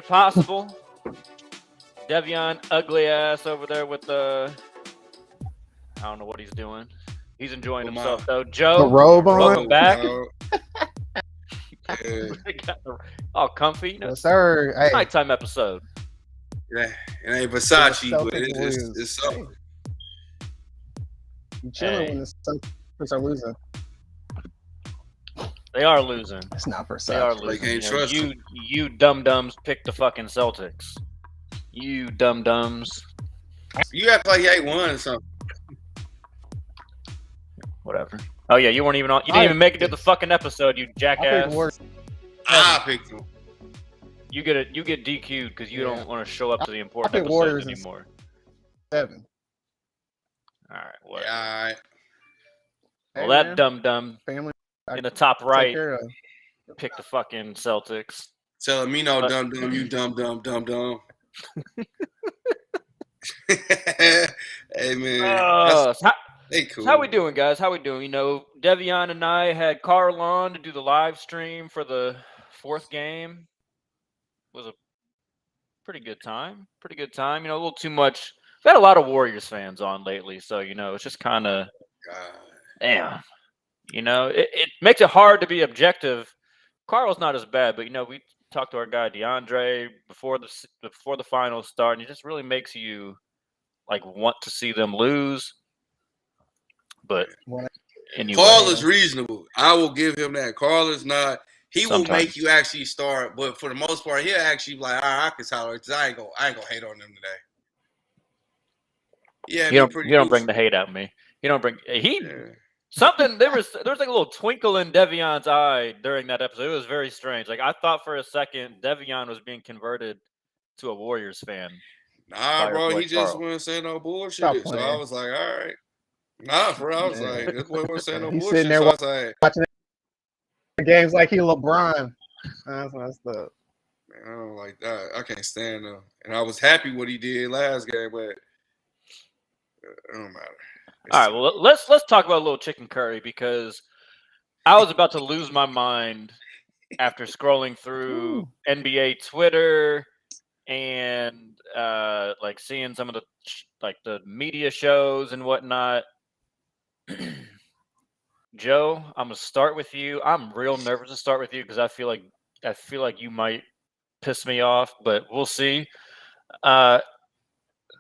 possible. Devion, ugly ass over there with the. I don't know what he's doing. He's enjoying With himself my though. The Joe, robe on. welcome back. Yeah, All comfy. You know, Yes, sir. Hey, nighttime episode. it ain't the Versace, but Celtics lose. it's something. Hey, you chilling Hey. when the Celtics are losing. They are losing. It's not for They are such. losing. can't You know, trust you, them. you dum dums picked the fucking Celtics. You dum dums. You act like you ain't won or something. Whatever. Oh yeah, you weren't even on. You didn't even make it to the fucking episode, you I jackass. picked Warriors. I picked them. You get DQ'd because you Yeah. don't want to show up to the important picked episodes Warriors in anymore. 7. All right, whatever. Yeah, all right. Well, Hey, that man, dum dum family in the top take right care of. picked the fucking Celtics. Telling me no But- dumb, you dumb. Hey man, they cool. How we doing, guys? How we doing? You know, Devion and I had Carl on to do the live stream for the 4th game. It was a pretty good time. You know, a little too much. We've had a lot of Warriors fans on lately, so you know, it's just kind of God. damn. You know, it makes it hard to be objective. Carl's not as bad, but you know, we talked to our guy DeAndre before the finals start, and it just really makes you like want to see them lose. But Well, anyway, Carl is reasonable. I will give him that. Carl is not. He will Sometimes. make you actually start, but for the most part, he'll actually be like, all right, I can tolerate this. I ain't gonna hate on them today. Yeah, you don't bring the hate at me. You don't bring something. There was like a little twinkle in Devion's eye during that episode. It was very strange. Like I thought for a second Devion was being converted to a Warriors fan. Nah, bro, he just Carl. wasn't saying no bullshit. Stop So I playing. was like, all right. Nah, for real, I was like, this boy wasn't saying no He's bullshit. sitting there So I was like, watching the games like he LeBron. That's messed up. man, I don't like that. I can't stand him. And I was happy what he did last game, but it don't matter. All right, well let's talk about a little chicken curry because I was about to lose my mind after scrolling through NBA Twitter and like seeing some of the media shows and whatnot. Joe, I'm gonna start with you. I'm real nervous to start with you because I feel like you might piss me off, but we'll see.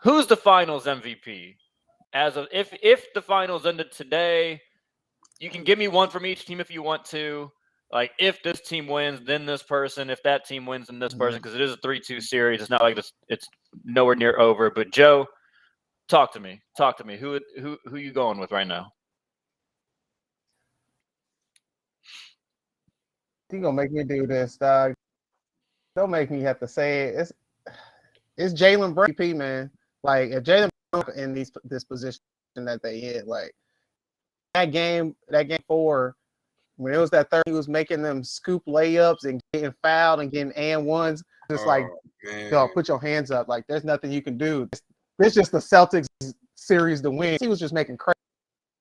Who's the Finals MVP? As of if the Finals ended today, you can give me one from each team if you want to. Like if this team wins, then this person. If that team wins, then this person. Because it is a 3-2 series. It's not like it's nowhere near over. But Joe, talk to me. Who you going with right now? You gonna make me do this, dog? Don't make me have to say it. It's Jalen Brown, MVP, man. Like if Jalen Brown in this position that they hit, like that game 4, when it was that third, he was making them scoop layups and getting fouled and getting and ones. Just yo, put your hands up. Like there's nothing you can do. This just the Celtics series to win. He was just making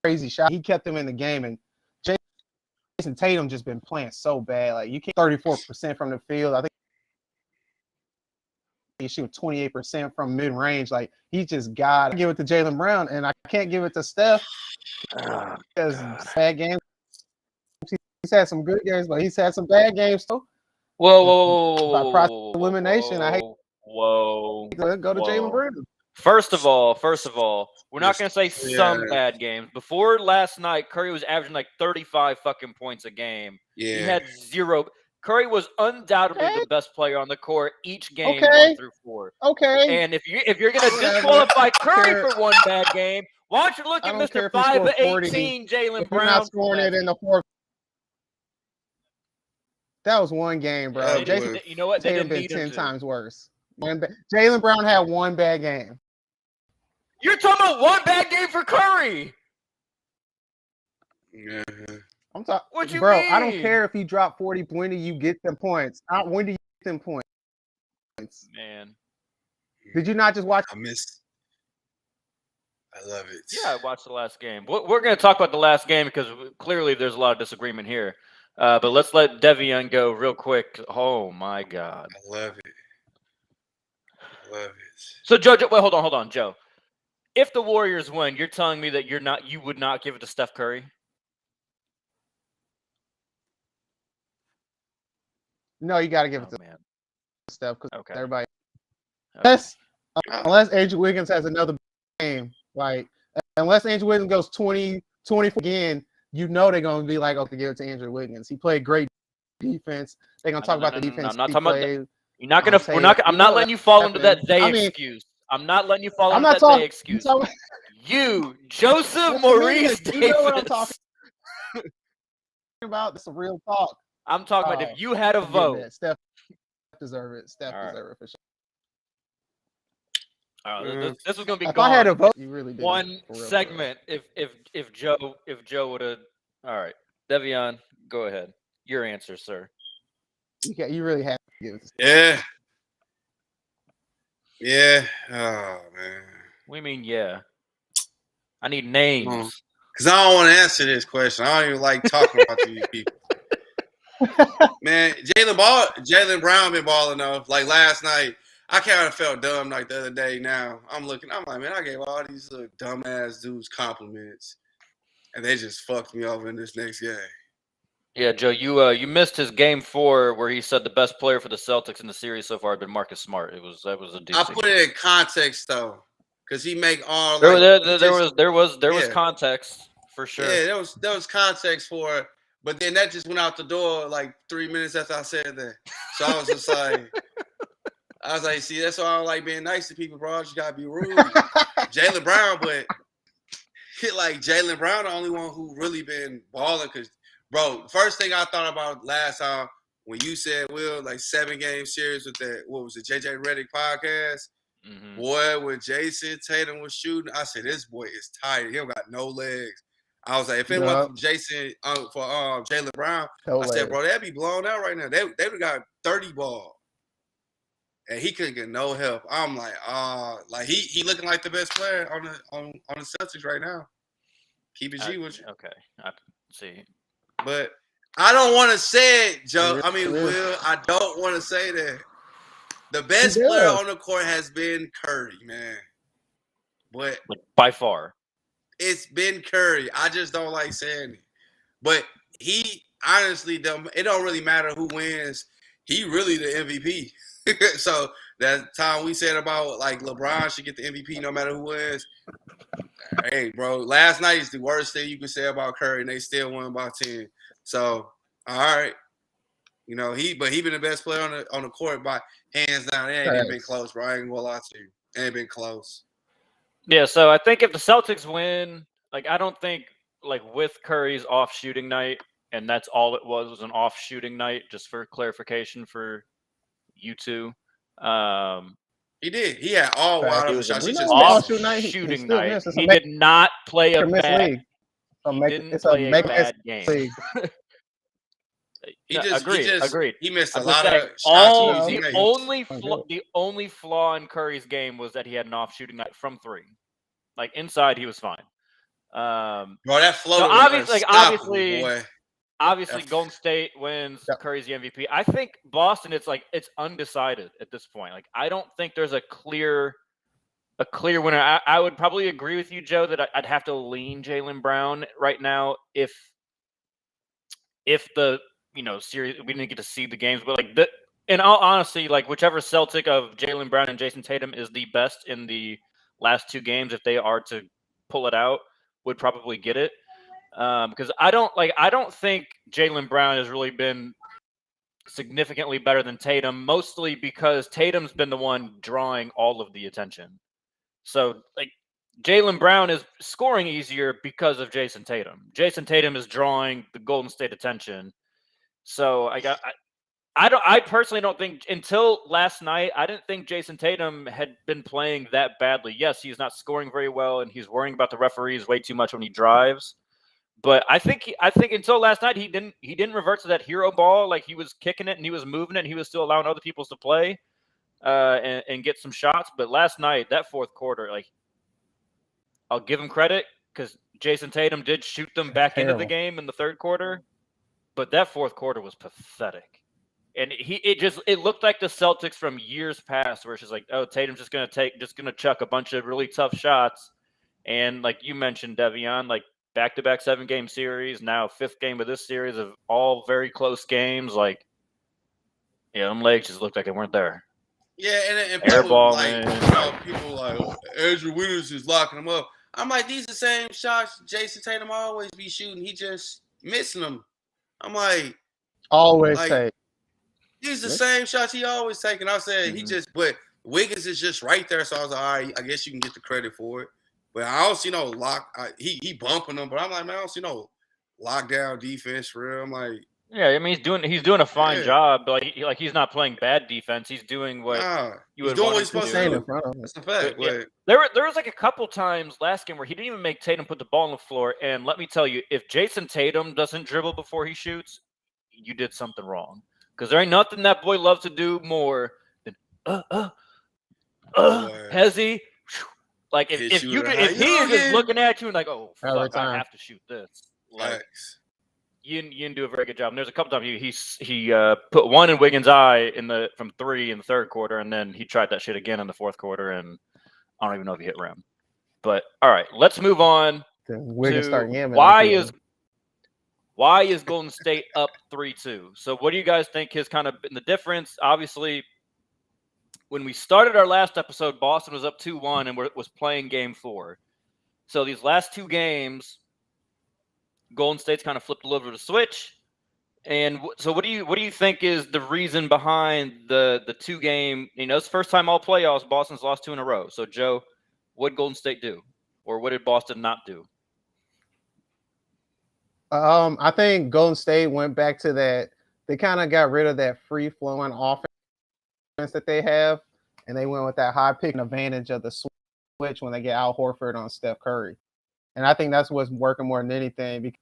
crazy shots. He kept them in the game, and Jason Tatum just been playing so bad. Like you can't 34% from the field. I think he shoot 28% from mid range. Like he just got to give it to Jalen Brown, and I can't give it to Steph because bad games. He's had some good games, but he's had some bad games too. Whoa. By process of elimination, I hate Whoa. to go to Jalen Brown. First of all, we're not going to say some bad games. Before last night, Curry was averaging like 35 fucking points a game. Yeah. He had 0. Curry was undoubtedly the best player on the court each game 1 through 4. Okay. And if you're going to disqualify Curry for one bad game, why don't you look at Mr. 5 of 18, Jalen Brown? Not scoring it in the 4th. That was one game, bro. Jason, you know what? They Tatum didn't been need 10 times worse. Jalen Brown had one bad game. You're talking about one bad game for Curry. Yeah. I'm talking, what you bro. mean? I don't care if he dropped 40 points. When do you get them points? When do you get them points? Man, did you not just watch? I love it. Yeah, I watched the last game. We're going to talk about the last game because clearly there's a lot of disagreement here. But let's let Devion go real quick. Oh my God, I love it. So Joe, wait, hold on, Joe. If the Warriors win, you're telling me that you would not give it to Steph Curry? No, you got to give it Oh to man. Steph because Okay. everybody. Okay. Unless Andrew Wiggins has another game, like unless Andrew Wiggins goes 20, 24 again, you know they're going to be like, okay, give it to Andrew Wiggins. He played great defense. They're going to talk about the defense I'm not he talking about played. that. You're not gonna. We're not. I'm not letting you fall into that they excuse. I'm not letting you fall I'm into not that they talking. excuse. You, Joseph Just a Maurice minute. You know what I'm Davis. talking about? This is real talk. I'm talking about if you had a I get vote. that. Steph deserve it. Steph All right. deserve it for sure. This was gonna be If gone. I had a vote, you really did One for real, segment. If Joe would have. All right, Devion, go ahead. Your answer, sir. You really had to give it to Steph. Yeah. Yeah. Oh man. We mean yeah. I need names. Because I don't want to answer this question. I don't even like talking about these people. Man, Jaylen Brown been balling off. Like last night, I kind of felt dumb like the other day. Now I'm like, man, I gave all these little dumbass dudes compliments, and they just fucked me over in this next game. Yeah, Joe, you missed his game 4 where he said the best player for the Celtics in the series so far had been Marcus Smart. That was a doozy. I put it in context though, because he make all there like was context for sure. Yeah, there was context for it, but then that just went out the door like 3 minutes after I said that. So I was just like, see, that's why I don't like being nice to people, bro. I just gotta be rude. Jaylen Brown, but like Jaylen Brown, the only one who really been balling. Cause, bro, the first thing I thought about last time when you said, Will, like 7-game series with that, what was it, JJ Redick podcast? Mm-hmm. Boy, when Jason Tatum was shooting, I said, this boy is tired. He don't got no legs. I was like, if it wasn't for Jason, for Jaylen Brown, I said, bro, they'd be blown out right now. They would have got 30 ball. And he couldn't get no help. I'm like, like he looking like the best player on the Celtics right now. Keep it G with you. Okay, I see. But I don't want to say it, Joe. I mean, Will, I don't want to say that. The best player on the court has been Curry, man. But by far, it's been Curry. I just don't like saying it. But he honestly, it don't really matter who wins. He really the MVP. So that time we said about like LeBron should get the MVP no matter who wins. Hey, bro, last night is the worst thing you can say about Curry, and they still won by 10. So, all right, he been the best player on the court by hands down. It ain't even been close, bro. I ain't gonna lie to you, it ain't been close. Yeah, so I think if the Celtics win, like I don't think like with Curry's off shooting night, and that's all it was an off shooting night. Just for clarification for you two. He did. He had all wide open shots. He just off shooting night. He did not play a bad. Didn't play a bad game. Agreed. He missed a lot of shots. The only flaw in Curry's game was that he had an off shooting night from 3. Like inside, he was fine. Bro, that floater was obviously, Golden State wins. Yep. Curry's the MVP. I think Boston, it's undecided at this point. Like, I don't think there's a clear winner. I would probably agree with you, Joe, that I'd have to lean Jaylen Brown right now if the series we didn't get to see the games, but in all honesty, like whichever Celtic of Jaylen Brown and Jason Tatum is the best in the last 2 games, if they are to pull it out, would probably get it. Because I don't think Jaylen Brown has really been significantly better than Tatum, mostly because Tatum's been the one drawing all of the attention. So like Jaylen Brown is scoring easier because of Jason Tatum. Jason Tatum is drawing the Golden State attention. So I personally don't think until last night, I didn't think Jason Tatum had been playing that badly. Yes, he's not scoring very well, and he's worrying about the referees way too much when he drives. But I think until last night he didn't revert to that hero ball. Like he was kicking it and he was moving it and he was still allowing other people to play and get some shots. But last night, that fourth quarter, like I'll give him credit because Jason Tatum did shoot them back into the game in the third quarter. But that fourth quarter was pathetic. And it looked like the Celtics from years past, where it's just like, oh, Tatum's just gonna chuck a bunch of really tough shots, and like you mentioned, Devion, like back-to-back 7-game series, now 5th game of this series of all very close games, like, yeah, them legs just looked like they weren't there. Yeah, and Air people ball, like, man. people like, Andrew Wiggins is locking them up. I'm like, these are the same shots Jason Tatum always be shooting. He just missing them. I'm like, Always like take. these are the Yes. same shots he always taking. I said he just, but Wiggins is just right there. So I was like, all right, I guess you can get the credit for it. But I don't see no lock. He bumping them, but I'm like, man, I don't see no lockdown defense for real. I'm like, Yeah, I mean he's doing a fine Yeah. job, but he's not playing bad defense. He's doing what nah, you he's would doing want what him he's supposed to to Staying do. in front of him. That's a fact. Yeah. But There was like a couple times last game where he didn't even make Tatum put the ball on the floor. And let me tell you, if Jason Tatum doesn't dribble before he shoots, you did something wrong. Because there ain't nothing that boy loves to do more than Boy. Hezzy. Like Hit if shooter, he how is you just looking? looking at you and like, oh Every fuck, I time. have to shoot this. Like Facts. you didn't do a very good job. And there's a couple times he put one in Wiggins' eye from 3 in the 3rd quarter, and then he tried that shit again in the 4th quarter, and I don't even know if he hit rim. But all right, let's move on Then Wiggins start to yamming. why is Golden State up 3-2? So what do you guys think has kind of been the difference? Obviously, when we started our last episode, Boston was up 2-1 and was playing game 4. So these last 2 games, Golden State's kind of flipped a little bit of a switch. And so what do you think is the reason behind the 2-game, it's the first time all playoffs, Boston's lost 2 in a row. So Joe, what did Golden State do? Or what did Boston not do? I think Golden State went back to that. They kind of got rid of that free flowing offense that they have, and they went with that high picking advantage of the switch when they get Al Horford on Steph Curry. And I think that's what's working more than anything. Because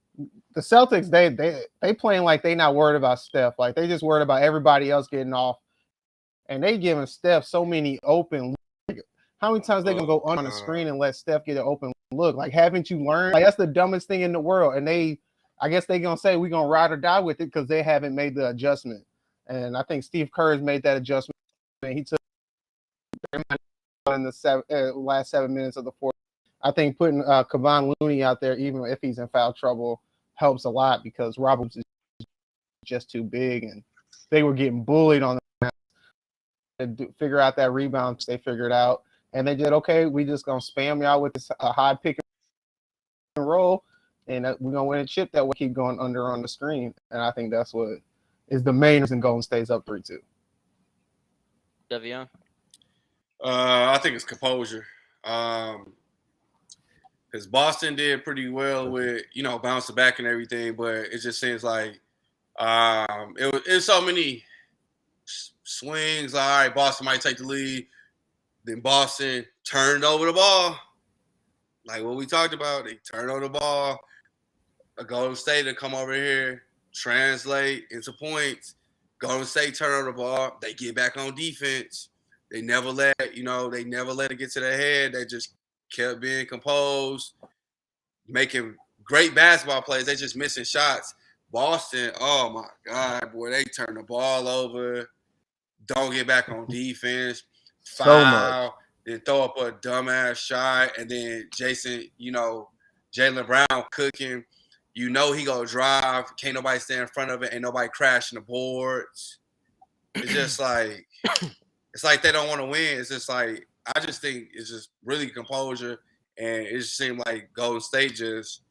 the Celtics, they playing like they not worried about Steph. Like they just worried about everybody else getting off, and they giving Steph so many open. How many times they gonna go on the screen and let Steph get an open look? Like, haven't you learned? Like that's the dumbest thing in the world. And I guess they're gonna say we're gonna ride or die with it because they haven't made the adjustment. And I think Steve Kerr has made that adjustment. He took in the last 7 minutes of the 4th. I think putting Kevon Looney out there, even if he's in foul trouble, helps a lot because Roberts is just too big, and they were getting bullied on the figure out that rebound. They figured out, and they did okay. We just gonna spam y'all with this high pick and roll, and we're gonna win a chip that way. Keep going under on the screen, and I think that's what is the main reason Golden State's up 3-2. Devion? I think it's composure. Because Boston did pretty well with, bouncing back and everything, but it just seems like it was so many swings. All right, Boston might take the lead. Then Boston turned over the ball. Like what we talked about, they turned over the ball. A Golden State to come over here, translate into points. Golden State turn over the ball. They get back on defense. They never let it get to their head. They just kept being composed, making great basketball plays. They just missing shots. Boston, oh my God, boy, they turn the ball over. Don't get back on defense. Foul, then throw up a dumbass shot, and then Jaylen Brown cooking. He gonna drive. Can't nobody stand in front of it. Ain't nobody crashing the boards. It's just like they don't want to win. It's just like I just think it's just really composure, and it just seemed like Golden State just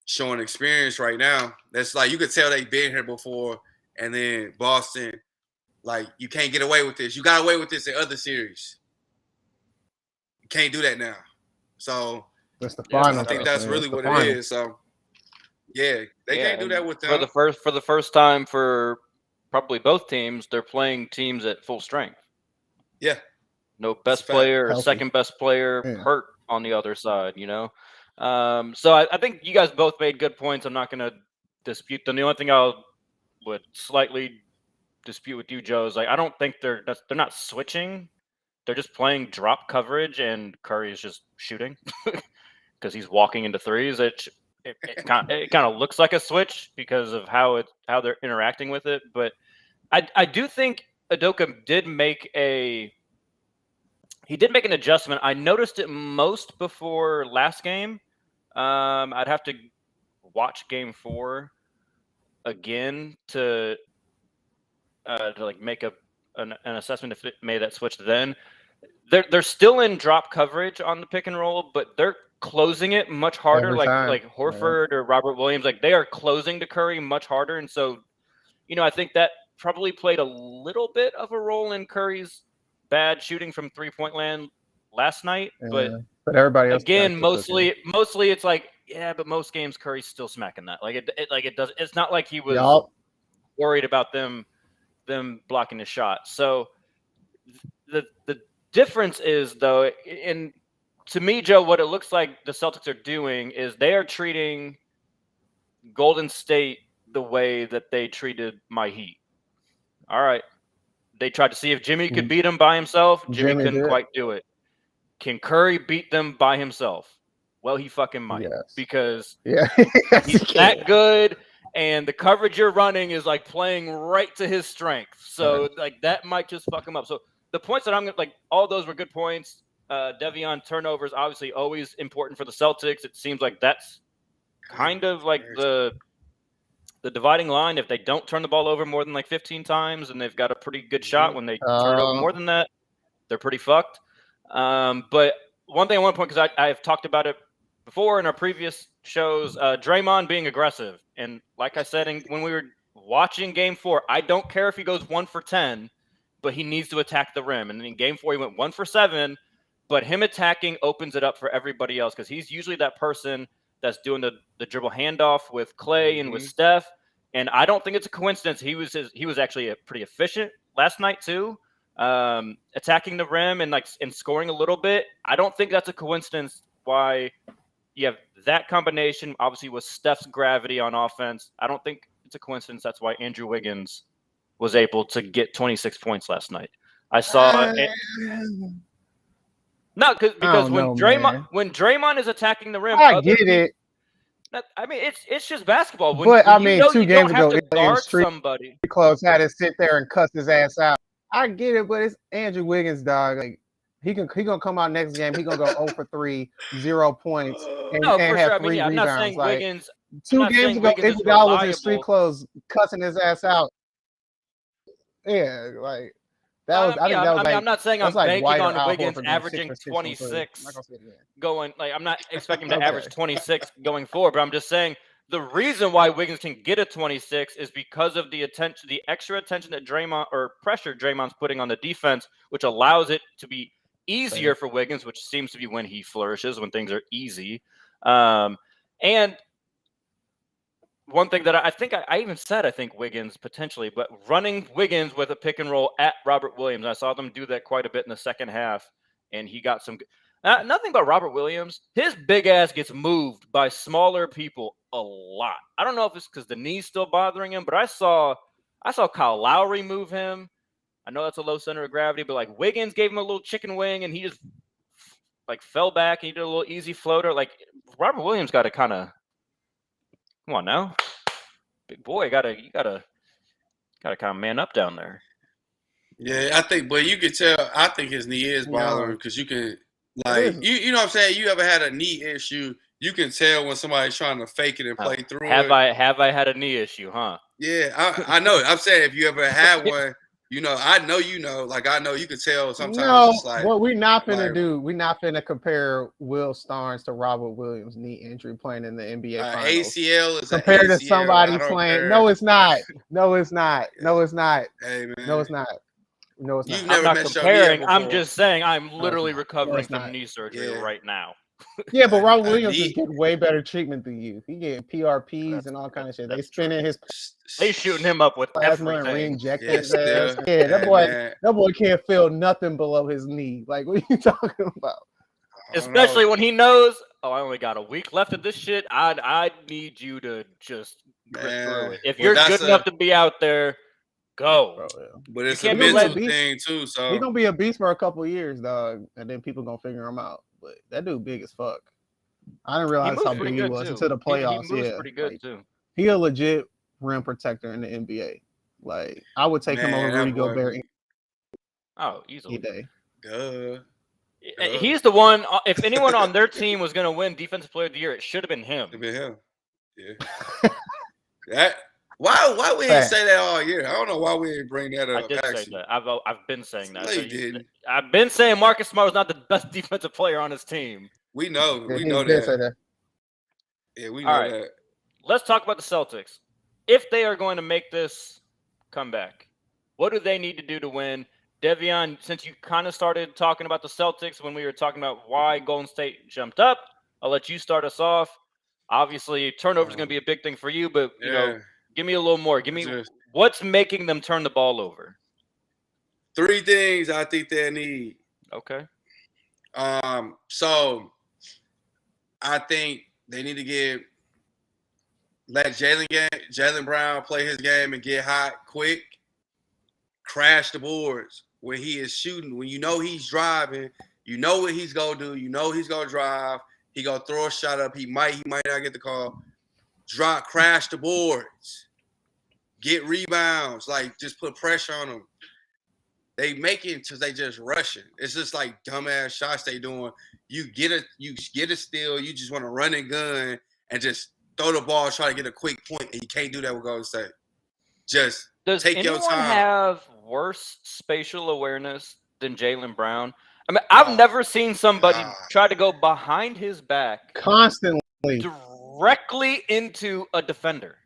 showing experience right now. That's like you could tell they've been here before, and then Boston, like you can't get away with this. You got away with this in other series. You can't do that now. So That's the final. I think that's really what it is. So yeah, they can't do that with them. For the first time for probably both teams, they're playing teams at full strength. Yeah. No best player or second best player hurt on the other side, So I think you guys both made good points. I'm not going to dispute them. The only thing I would slightly dispute with you, Joe, is like I don't think they're not switching. They're just playing drop coverage, and Curry is just shooting because he's walking into threes. It kind of looks like a switch because of how they're interacting with it, but I do think Udoka did make an adjustment. I noticed it most before last game. I'd have to watch game 4 again to like make an assessment if it made that switch then. They're still in drop coverage on the pick and roll, but they're closing it much harder. Every time. Like Horford or Robert Williams, like they are closing to Curry much harder. And so, I think that probably played a little bit of a role in Curry's bad shooting from 3-point land last night. But everybody else again, mostly it's like, yeah, but most games Curry's still smacking that. Like it does. It's not like he was worried about them blocking his shot. So the difference is, though, to me, Joe, what it looks like the Celtics are doing is they are treating Golden State the way that they treated my Heat. All right. They tried to see if Jimmy could beat him by himself. Jimmy couldn't quite do it. Can Curry beat them by himself? Well, he fucking might. Yes. Because he's that good, and the coverage you're running is like playing right to his strength. So like that might just fuck him up. So the points that I'm going to like, all those were good points. Devion turnovers, obviously always important for the Celtics. It seems like that's kind of like the dividing line. If they don't turn the ball over more than like 15 times and they've got a pretty good shot, when they turn it over more than that, they're pretty fucked. But one thing I want to point, because I've talked about it before in our previous shows, Draymond being aggressive. And like I said, when we were watching game 4, I don't care if he goes 1 for 10, but he needs to attack the rim. And in game 4, he went 1 for 7, but him attacking opens it up for everybody else, because he's usually that person that's doing the dribble handoff with Clay and with Steph. And I don't think it's a coincidence. He was actually pretty efficient last night too, attacking the rim and scoring a little bit. I don't think that's a coincidence why you have that combination, obviously with Steph's gravity on offense. I don't think it's a coincidence that's why Andrew Wiggins was able to get 26 points last night. I saw it. No, because when Draymond is attacking the rim, I get it. I mean, it's just basketball. But I mean, 2 games ago, somebody close had to sit there and cuss his ass out. I get it, but it's Andrew Wiggins, dog. Like he gonna come out next game. He gonna go 0 for 3, 0 points, and have 3 rebounds. I'm not saying like, Wiggins. 2 games ago, Iguodala was in street clothes, cussing his ass out. Yeah, like that was. I think that was. I'm not saying I'm banking on Wiggins averaging 26 going. Like I'm not expecting him to average 26 going forward, but I'm just saying the reason why Wiggins can get a 26 is because of the extra attention that Draymond or pressure Draymond's putting on the defense, which allows it to be easier for Wiggins, which seems to be when he flourishes, when things are easy. And one thing that I think I even said, I think Wiggins potentially, but running Wiggins with a pick and roll at Robert Williams. I saw them do that quite a bit in the second half, and he got some. Nothing but Robert Williams. His big ass gets moved by smaller people a lot. I don't know if it's because the knee's still bothering him, but I saw Kyle Lowry move him. I know that's a low center of gravity, but like Wiggins gave him a little chicken wing, and he just like fell back and he did a little easy floater. Like Robert Williams got to kind of. Come on now, big boy. You gotta kind of man up down there. Yeah, I think, but you could tell. I think his knee is bothering because you can, like, you know what I'm saying. You ever had a knee issue? You can tell when somebody's trying to fake it and play through it. Have I had a knee issue? Huh? Yeah, I know. I'm saying if you ever had one. I know like I know you can tell sometimes. No, it's like, what we're not finna do, we're not finna compare Will Starnes to Robert Williams' knee injury playing in the NBA Finals. ACL is compared to somebody playing. Care. No, it's not. No, it's not. No, it's not. Hey man. No, it's not. No, it's not. I'm not comparing. I'm just saying I'm literally recovering from knee surgery right now. Yeah, but Robert Williams is getting way better treatment than you. He getting PRPs and all kind of shit. They spinning his. They shooting him up with everything. Re-injecting his ass. Yeah, that boy can't feel nothing below his knee. Like, what are you talking about? Especially when he knows, I only got a week left of this shit. I need you to just grit through it. If you're good enough to be out there, go. Bro, yeah. But it's a mental thing too. So he's gonna be a beast for a couple of years, dog, and then people gonna figure him out. But that dude big as fuck. I didn't realize how big he was until the playoffs. He moves pretty good too. He a legit rim protector in the NBA. Like I would take him over Man, Rudy that boy Gobert be- Oh, any easily. day. duh. He's the one. If anyone on their team was going to win Defensive Player of the Year, it should have been him. It'd be him. Yeah. That why we ain't say that all year? I don't know why we ain't bring that up. I did actually. say that. I've been saying that. No, So you didn't. I've been saying Marcus Smart was not the best defensive player on his team. We know. Yeah, We he know did say that. that. Yeah, we All know right. that. Let's talk about the Celtics. If they are going to make this comeback, what do they need to do to win? Devion, since you kind of started talking about the Celtics when we were talking about why Golden State jumped up, I'll let you start us off. Obviously, turnover is going to be a big thing for you, but you know, give me a little more. Give me what's making them turn the ball over. 3 things I think they need. Okay. So I think they need to let Jaylen Brown play his game and get hot quick. Crash the boards when he is shooting. When you know he's driving, you know what he's gonna do. You know he's gonna drive. He gonna throw a shot up. He might not get the call. Crash the boards. Get rebounds. Like just put pressure on them. They make it because they just rushing. It's just like dumbass shots they doing. You get a steal. You just want to run and gun and just throw the ball, try to get a quick point, and you can't do that with Golden State. Just Does take your anyone time. have worse spatial awareness than Jaylen Brown? I mean, I've never seen somebody try to go behind his back Constantly. directly into a defender.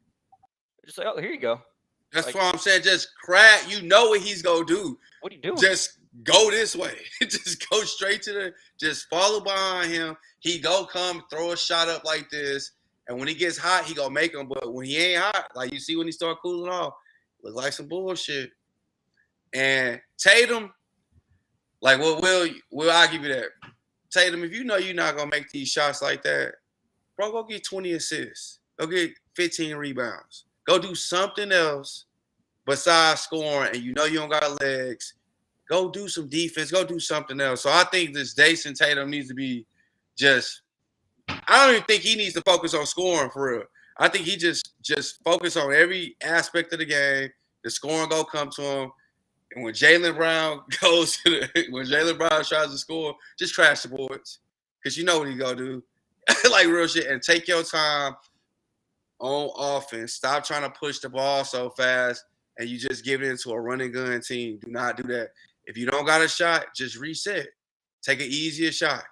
Just like, oh, here you go. That's Like- why I'm saying just crack. You know what he's gonna do. What are you doing? Just go this way. Just go straight to just follow behind him. He go come throw a shot up like this. And when he gets hot, he gonna make them. But when he ain't hot, like you see when he start cooling off, look like some bullshit. And Tatum, like will I give you that? Tatum, if you know you're not gonna make these shots like that, bro, go get 20 assists. Go get 15 rebounds. Go do something else besides scoring, and you know you don't got legs. Go do some defense. Go do something else. So I think this Jason Tatum needs to be just. I don't even think he needs to focus on scoring for real. I think he just focus on every aspect of the game. The scoring go come to him, and when Jaylen Brown when Jaylen Brown tries to score, just crash the boards because you know what he gonna do, like real shit, and take your time on offense. Stop trying to push the ball so fast, and you just give it into a running gun team. Do not do that. If you don't got a shot, just reset. Take an easier shot.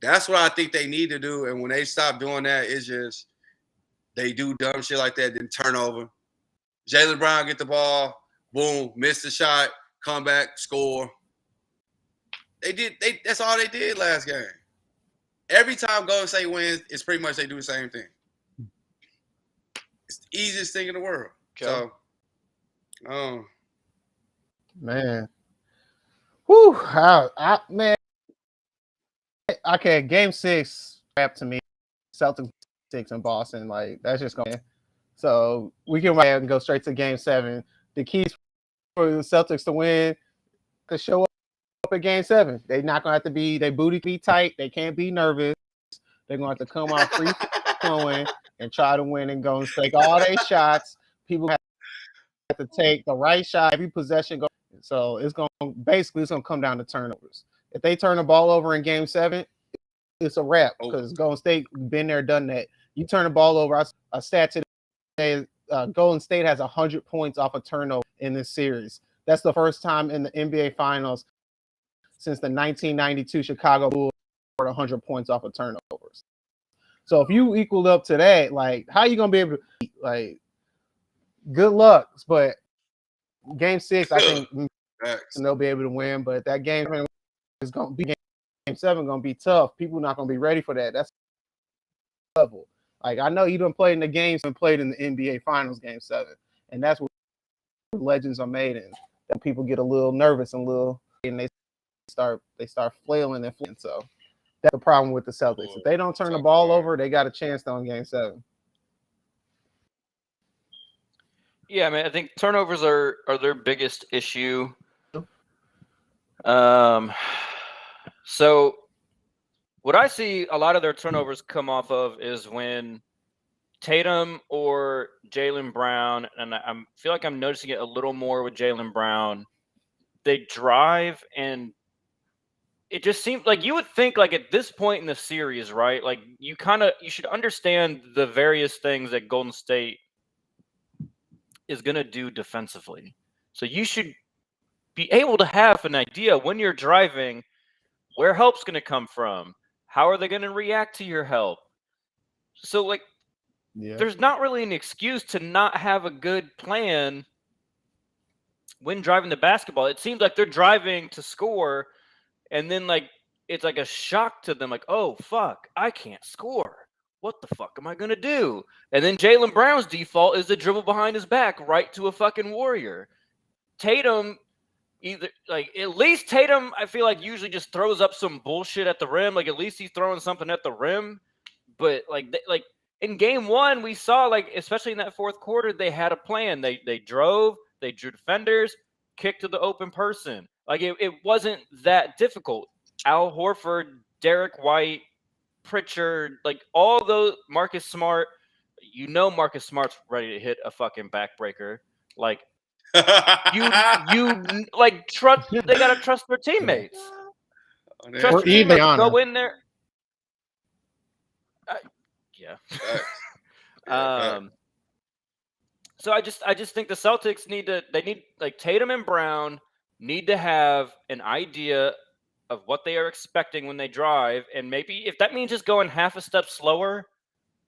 That's what I think they need to do. And when they stop doing that, it's just they do dumb shit like that, then turnover. Jaylen Brown get the ball, boom, miss the shot, come back, score. That's all they did last game. Every time Golden State wins, it's pretty much they do the same thing. It's the easiest thing in the world. Joe. So, Man. Whew. Man. Okay, game 6 wrap to me. Celtics 6 in Boston. Like, that's just going to. So we can and go straight to game 7. The keys for the Celtics to win to show up at game 7. They're not going to have to be, they booty be tight. They can't be nervous. They're going to have to come out free flowing and try to win and go and take all their shots. People have to take the right shot. Every possession. So it's going to come down to turnovers. If they turn the ball over in game 7, it's a wrap because Golden State been there, done that. You turn the ball over. A stat today, Golden State has 100 points off a turnover in this series. That's the first time in the NBA Finals since the 1992 Chicago Bulls scored 100 points off of turnovers. So if you equal up to that, like, how you gonna be able to, like, good luck. But game 6, I think they'll be able to win. But that game is gonna be game 7 gonna be tough. People not gonna be ready for that. That's level. Like, I know you done played in the games and played in the NBA Finals game 7, and that's where legends are made. And then people get a little nervous and they start flailing and flailing. So that's the problem with the Celtics. If they don't turn the ball over, they got a chance on game 7. Yeah, I mean, I think turnovers are their biggest issue. So what I see a lot of their turnovers come off of is when Tatum or Jaylen Brown, and I feel like I'm noticing it a little more with Jaylen Brown. They drive, and it just seems like you would think, like at this point in the series, right? Like you should understand the various things that Golden State is going to do defensively. So you should be able to have an idea when you're driving where help's going to come from. How are they going to react to your help? So like, there's not really an excuse to not have a good plan when driving the basketball. It seems like they're driving to score, and then like it's like a shock to them, like, oh fuck, I can't score. What the fuck am I gonna do? And then Jaylen Brown's default is to dribble behind his back right to a fucking Warrior. Tatum, either like at least Tatum, I feel like usually just throws up some bullshit at the rim. Like at least he's throwing something at the rim. But like in game one, we saw, like, especially in that fourth quarter, they had a plan. They drove, they drew defenders, kicked to the open person. Like it wasn't that difficult. Al Horford, Derek White, Pritchard, like all those, Marcus Smart. Marcus Smart's ready to hit a fucking backbreaker. Like you like trust. They gotta trust their teammates. Trust your teammates. Go in there. Yeah. So I just think the Celtics need like Tatum and Brown need to have an idea of what they are expecting when they drive, and maybe if that means just going half a step slower,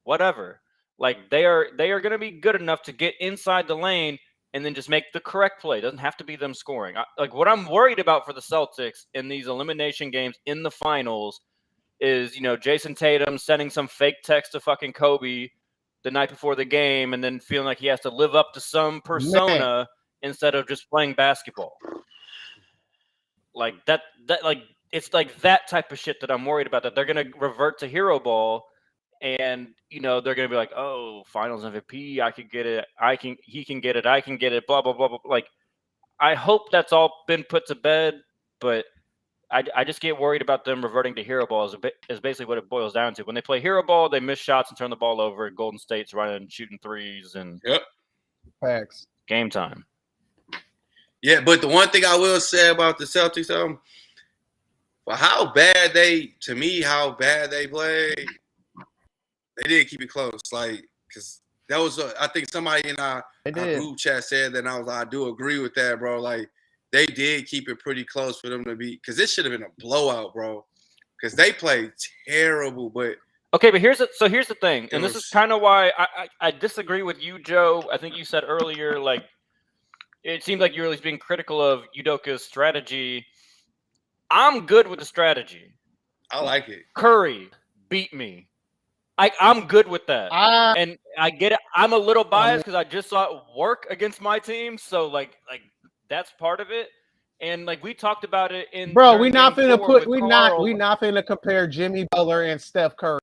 whatever. Like they are going to be good enough to get inside the lane and then just make the correct play. It doesn't have to be them scoring. Like what I'm worried about for the Celtics in these elimination games in the finals is, Jason Tatum sending some fake text to fucking Kobe the night before the game and then feeling like he has to live up to some persona instead of just playing basketball. Like that like it's like that type of shit that I'm worried about, that they're going to revert to hero ball and, they're going to be like, oh, finals MVP, I could get it. He can get it. I can get it. Blah, blah, blah, blah. Like, I hope that's all been put to bed, but I just get worried about them reverting to hero ball is basically what it boils down to. When they play hero ball, they miss shots and turn the ball over. Golden State's running, shooting threes, and facts. Game time. Yeah, but the one thing I will say about the Celtics, for how bad they played, they did keep it close. Like, because that was, I think somebody in our group chat said that, and I do agree with that, bro. Like, they did keep it pretty close for them to be, because this should have been a blowout, bro. Because they played terrible, but okay. But here's the thing, and this is kind of why I disagree with you, Joe. I think you said earlier, like, it seemed like you were at least being critical of Udoka's strategy. I'm good with the strategy. I like it. Curry beat me. I'm good with that. And I get it. I'm a little biased because I just saw it work against my team. So like that's part of it. And like we talked about it in we not finna compare Jimmy Butler and Steph Curry.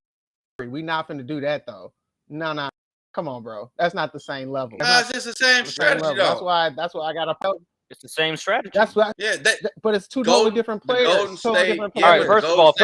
We not finna do that though. No. Come on, bro. That's not the same level. It's just the same strategy though. That's why I got to. It's the same strategy. That's why. Yeah, but it's two totally different players. All right. First of all,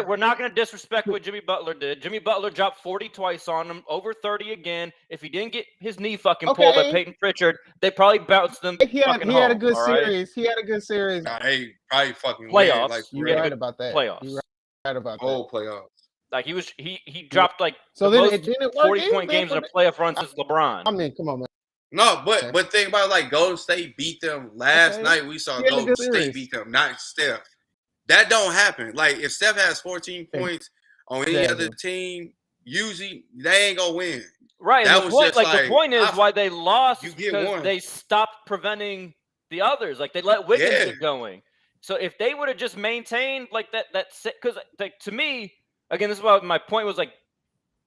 we're not gonna disrespect what Jimmy Butler did. Jimmy Butler dropped 40 twice on him, over 30 again. If he didn't get his knee fucking pulled by Peyton Pritchard, they probably bounced them. He had a good series. He had a good series. Hey, probably fucking playoffs. Like, you're right about that. Playoffs. You're right about that. Whole playoffs. Like he dropped like so then it didn't work 40-point games in a playoff run since LeBron. I mean, come on, man. No, but think about it, like Golden State beat them last night. We saw Golden State beat them, not Steph. That don't happen. Like if Steph has 14 points on any other team, usually they ain't gonna win. Right. That was just the point is why they lost because they stopped preventing the others. Like they let Wiggins get going. So if they would have just maintained like that, because like to me, again, this is what my point was. Like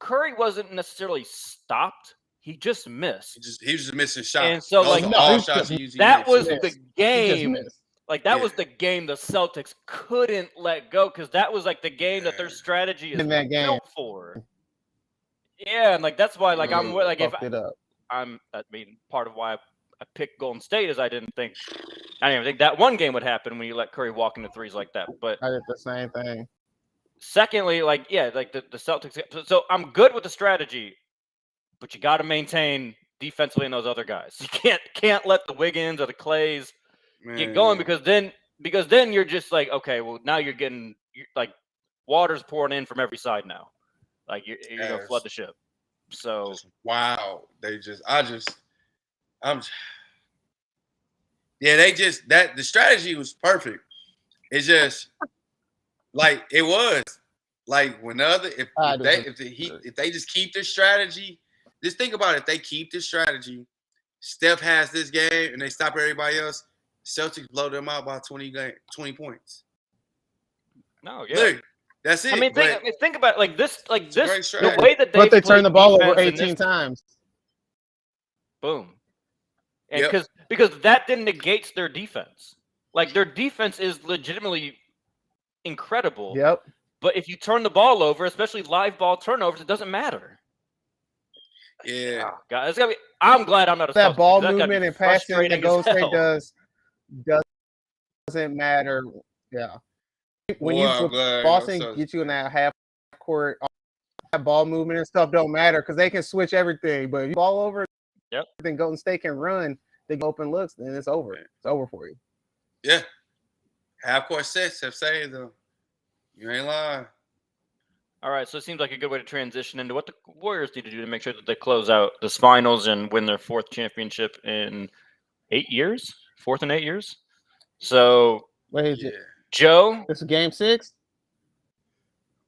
Curry wasn't necessarily stopped. He just missed. He was just missing shots. And so, like, that was the game. Like, that was the game the Celtics couldn't let go because that was, like, the game that their strategy is built for. Yeah, and, like, that's why, like, I'm, like, if I mean, part of why I picked Golden State is I didn't even think that one game would happen when you let Curry walk into threes like that. But I did the same thing. secondly, like the Celtics. So I'm good with the strategy, but you got to maintain defensively in those other guys. You can't let the Wiggins or the Clays get going Man. because then you're just like, okay, well now you're like water's pouring in from every side now. Like you're gonna Yes. flood the ship. So Wow. The strategy was perfect. It's just like it was. Like when if they just keep this strategy, just think about it. If they keep this strategy, Steph has this game and they stop everybody else, Celtics blow them out by 20 points. no, yeah. Literally, that's it. I mean, think about it, like this, a great the strategy. way that But they turn played the ball over defense in 18 this, times. boom, and Yep. because that then negates their defense. Like their defense is legitimately incredible. Yep. But if you turn the ball over, especially live ball turnovers, it doesn't matter. Yeah. Oh, God, it's gotta be. I'm glad I'm not a That Celtics ball fan, 'cause that's gotta movement be and passing that frustrating as Golden State hell. doesn't matter. Yeah. When Boy, I'm you glad. Boston get you in that half court, that ball movement and stuff don't matter because they can switch everything. But if you ball over, then Golden State can run. They get open looks, then it's over. It's over for you. Yeah. Half court sets have saved them. You ain't lying. All right, so it seems like a good way to transition into what the Warriors need to do to make sure that they close out this finals and win their 4th championship in 8 years, 4th in 8 years. So, Wait, Joe, this is game 6.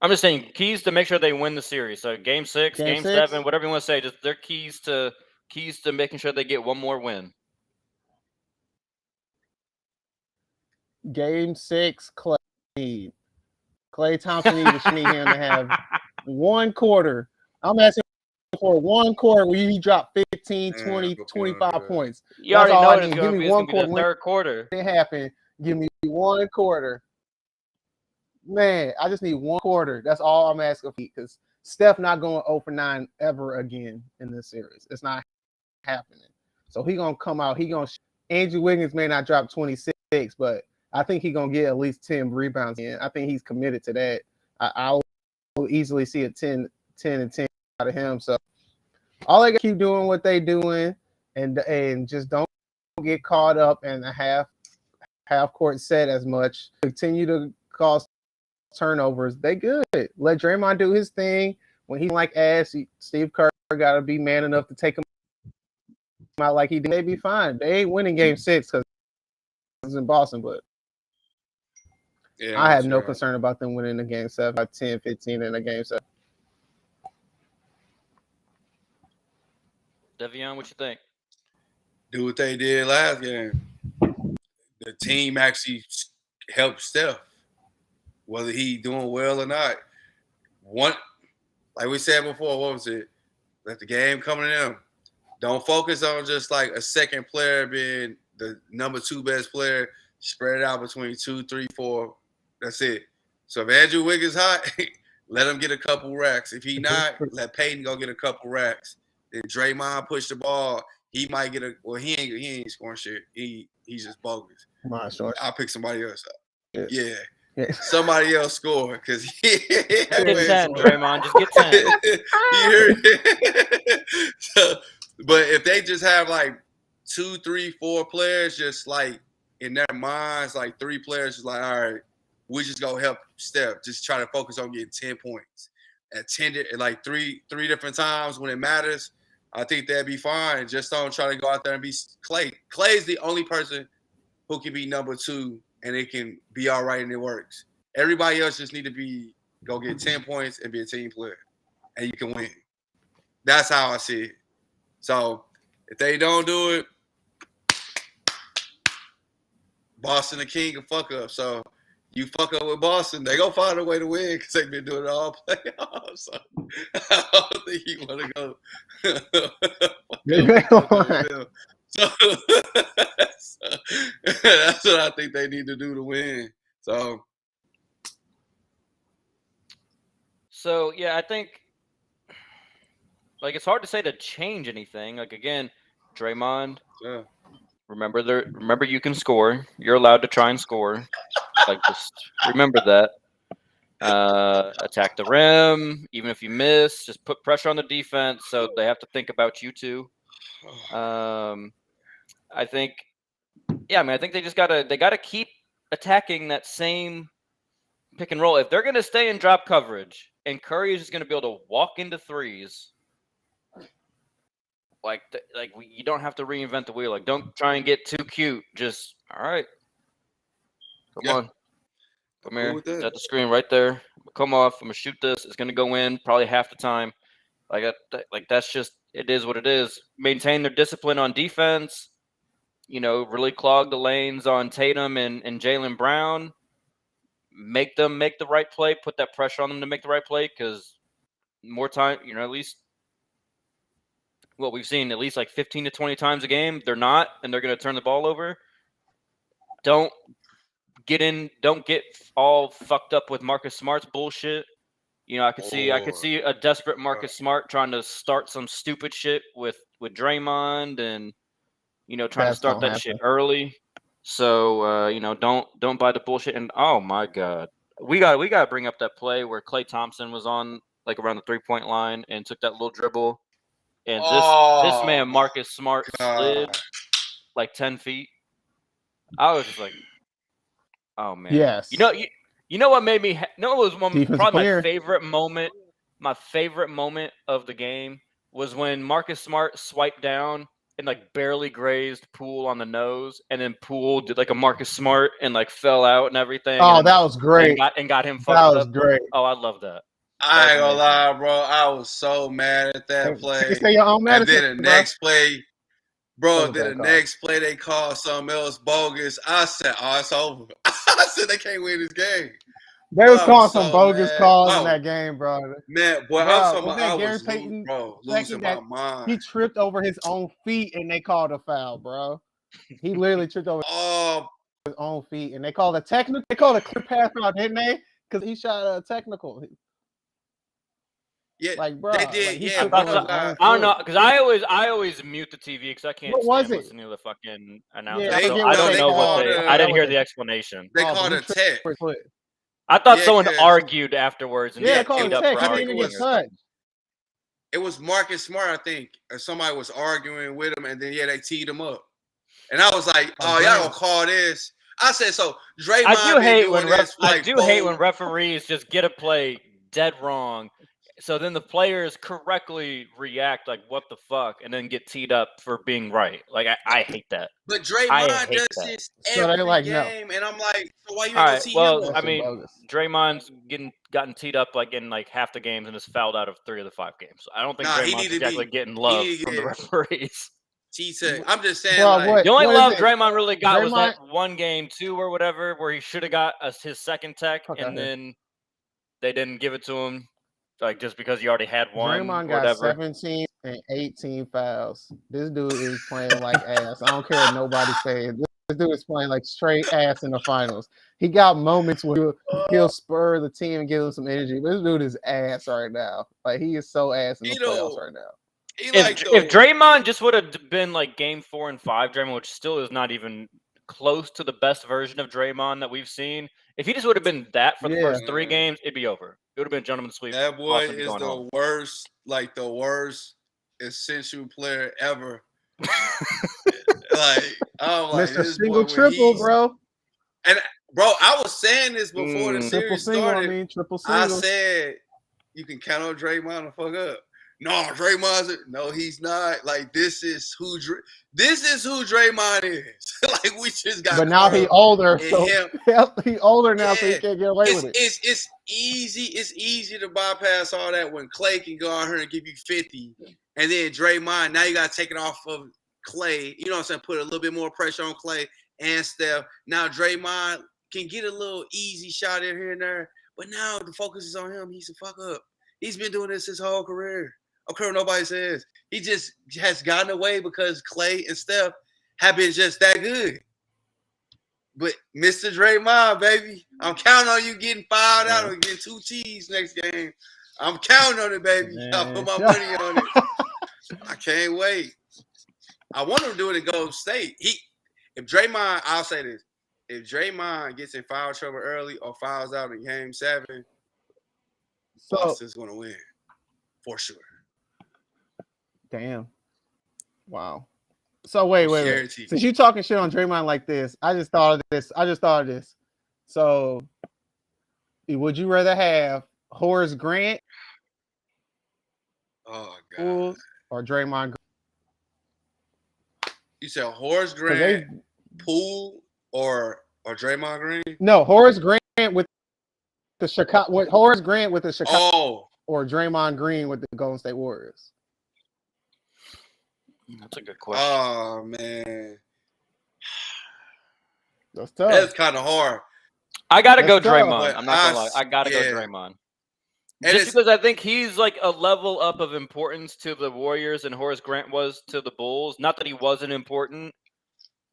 I'm just saying keys to make sure they win the series. So, game 6, game 7, whatever you want to say, just their keys to making sure they get one more win. Game 6, Klay Thompson needs to need him to have 1 quarter. I'm asking for 1 quarter where he dropped 15, 20, 25 points. You already know it's going to be 1 quarter. The 3rd quarter. It happened. Give me 1 quarter. Man, I just need 1 quarter. That's all I'm asking for because Steph not going 0 for 9 ever again in this series. It's not happening. So he going to come out. Andrew Wiggins may not drop 26, but I think he's going to get at least 10 rebounds in. I think he's committed to that. I'll easily see a 10 and 10 out of him. So all they got to keep doing what they doing and just don't get caught up in a half court set as much. Continue to cause turnovers. They good. Let Draymond do his thing. When he like ass, Steve Kerr got to be man enough to take him out like he did. They be fine. They ain't winning game 6 because it's in Boston, but I have no concern about them winning the game 7 by 10, 15 in a game 7. Devion, what you think? Do what they did last game. The team actually helped Steph, whether he doing well or not. Like we said before, what was it? Let the game come to them. Don't focus on just like a second player being the number 2 best player. Spread it out between 2, 3, 4. That's it. So if Andrew Wiggins hot, let him get a couple racks. If he not, let Peyton go get a couple racks. Then Draymond push the ball. He might get he ain't scoring shit. He's just bogus. I'll pick somebody else up. Yeah. Somebody else score because get 10, Draymond. Just get 10. You heard it. So, but if they just have like 2, 3, 4 players, just like in their minds, like 3 players, just like, all right, we just go help Steph. Just try to focus on getting 10 points at 10, like three different times when it matters. I think that'd be fine. Just don't try to go out there and be Klay. Klay's the only person who can be number 2 and it can be all right and it works. Everybody else just need to go get 10 points and be a team player, and you can win. That's how I see it. So if they don't do it, Boston the king of fuck up. So you fuck up with Boston, they gonna find a way to win because they've been doing it all playoffs. So I don't think you want to go. So that's what I think they need to do to win. So yeah, I think like it's hard to say to change anything. Like again, Draymond. Yeah. Remember you can score. You're allowed to try and score. Like just remember that. Attack the rim. Even if you miss, just put pressure on the defense so they have to think about you too. I think, I think they just gotta keep attacking that same pick and roll. If they're gonna stay in drop coverage and Curry is just gonna be able to walk into threes, you don't have to reinvent the wheel. Like, don't try and get too cute. Just all right, come on, come here. It's at the screen right there. Come off. I'm gonna shoot this. It's gonna go in probably half the time. That's just it is what it is. Maintain their discipline on defense. Really clog the lanes on Tatum and Jaylen Brown. Make them make the right play. Put that pressure on them to make the right play, because more time, at least what we've seen, at least like 15 to 20 times a game, they're not, and they're going to turn the ball over. Don't get all fucked up with Marcus Smart's bullshit. I could see a desperate Marcus Smart trying to start some stupid shit with Draymond and trying to start that shit early. So don't buy the bullshit. And oh my God, we got to bring up that play where Klay Thompson was on like around the 3-point line and took that little dribble, and this man Marcus Smart slid like 10 feet. I was just like, oh man, yes. You know what made me? It was probably player. my favorite moment. My favorite moment of the game was when Marcus Smart swiped down and like barely grazed Poole on the nose, and then Poole did like a Marcus Smart and like fell out and everything. Oh, that was great. And got him fucked up. That was great. Oh, I love that. I ain't gonna lie, bro. I was so mad at that play. Say your own medicine, and then the next play, bro. Then the next play they called something else bogus. I said, "Oh, it's over." I said they can't win this game. They was calling some bogus calls in that game, bro. Man, boy, I was losing my mind. He tripped over his own feet, and they called a foul, bro. He literally tripped over his own feet, and they called a technical. They called a clear pass foul, didn't they? Because he shot a technical. Yeah, like, bro, they did. Like, I don't know, because I always mute the TV because I can't listen to the fucking announcement. Yeah, so I don't know what I didn't hear the explanation. They called a tech. I thought someone argued afterwards. And they called a tech. He didn't even get touched. It was Marcus Smart, I think, or somebody was arguing with him, and then they teed him up. And I was like, "Oh, y'all gonna call this?" I said, "So Draymond." I do hate when referees just get a play dead wrong. So then the players correctly react like, what the fuck, and then get teed up for being right. Like, I hate that. But Draymond does this every game, and I'm like, so why you ain't tee him up? I mean, Draymond's gotten teed up like in like half the games and has fouled out of 3 of the 5 games. So I don't think Draymond's exactly getting love from the referees. I'm just saying, the only love Draymond really got was that one game 2 or whatever where he should have got his second tech, and then they didn't give it to him. Like, just because he already had one. Draymond got 17 and 18 fouls. This dude is playing like ass. I don't care what nobody says. This dude is playing like straight ass in the finals. He got moments where he'll spur the team and give them some energy. But this dude is ass right now. Like, he is so ass in the playoffs right now. If Draymond just would have been like game 4 and 5, Draymond, which still is not even close to the best version of Draymond that we've seen. If he just would have been that for the first 3 games, it'd be over. It would have been a gentleman's sweep. That boy is the worst, like the worst essential player ever. Mr. Single Triple, bro. And bro, I was saying this before the series started. Triple single. I said you can count on Draymond to fuck up. No, no, he's not. Like, this is who Draymond is. Like, we just got. But now he older, so he older now, so he can't get away with it. It's easy. It's easy to bypass all that when Klay can go out here and give you 50, and then Draymond. Now you got to take it off of Klay. You know what I'm saying? Put a little bit more pressure on Klay and Steph. Now Draymond can get a little easy shot in here and there, but now the focus is on him. He's a fuck up. He's been doing this his whole career. I don't care what nobody says. He just has gotten away because Klay and Steph have been just that good. But Mr. Draymond, baby, I'm counting on you getting fouled out or getting 2 cheese next game. I'm counting on it, baby. I'll put my money on it. I can't wait. I want him to do it in Golden State. If Draymond, I'll say this. If Draymond gets in foul trouble early or fouls out in game 7, So Boston's gonna win for sure. damn. Wow. So wait. Guaranteed. Since you talking shit on Draymond like this, I just thought of this. So would you rather have Horace Grant Oh God. Bulls or Draymond Green? You said Horace 'Cause Grant, Poole, or Draymond Green? No, Horace Grant with the Chicago. What Horace Grant with the Chicago Oh, or Draymond Green with the Golden State Warriors? That's a good question. oh man, That's tough. that's kind of hard. I gotta go That's tough, Draymond. but I'm not gonna lie. I gotta yeah. go Draymond. And Just it's, because I think he's like a level up of importance to the Warriors and Horace Grant was to the Bulls. Not that he wasn't important,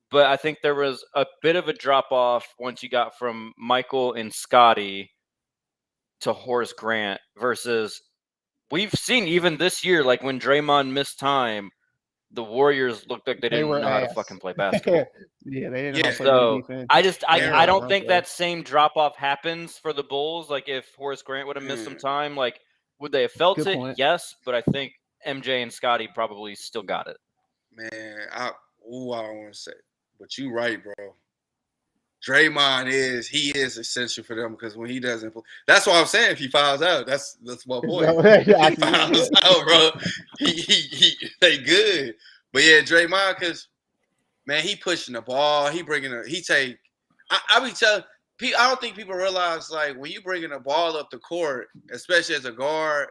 but I think there was a bit of a drop off once you got from Michael and Scotty to Horace Grant versus we've seen even this year, like when Draymond missed time, the Warriors looked like they didn't were know how to ass. fucking play basketball. Yeah, they didn't Yeah. know how to play So defense. I don't think that that same drop off happens for the Bulls. Like if Horace Grant would have missed some time, like would they have felt Good it? point. Yes, but I think MJ and Scotty probably still got it. man, I don't want to say, but you right, bro. Draymond is essential for them because when he doesn't play, that's why I'm saying if he fouls out, that's my point. If he fouls out, bro, he they good. But yeah, Draymond, because man, he pushing the ball, he bringing he take. I be telling people, I don't think people realize like when you bringing the ball up the court, especially as a guard,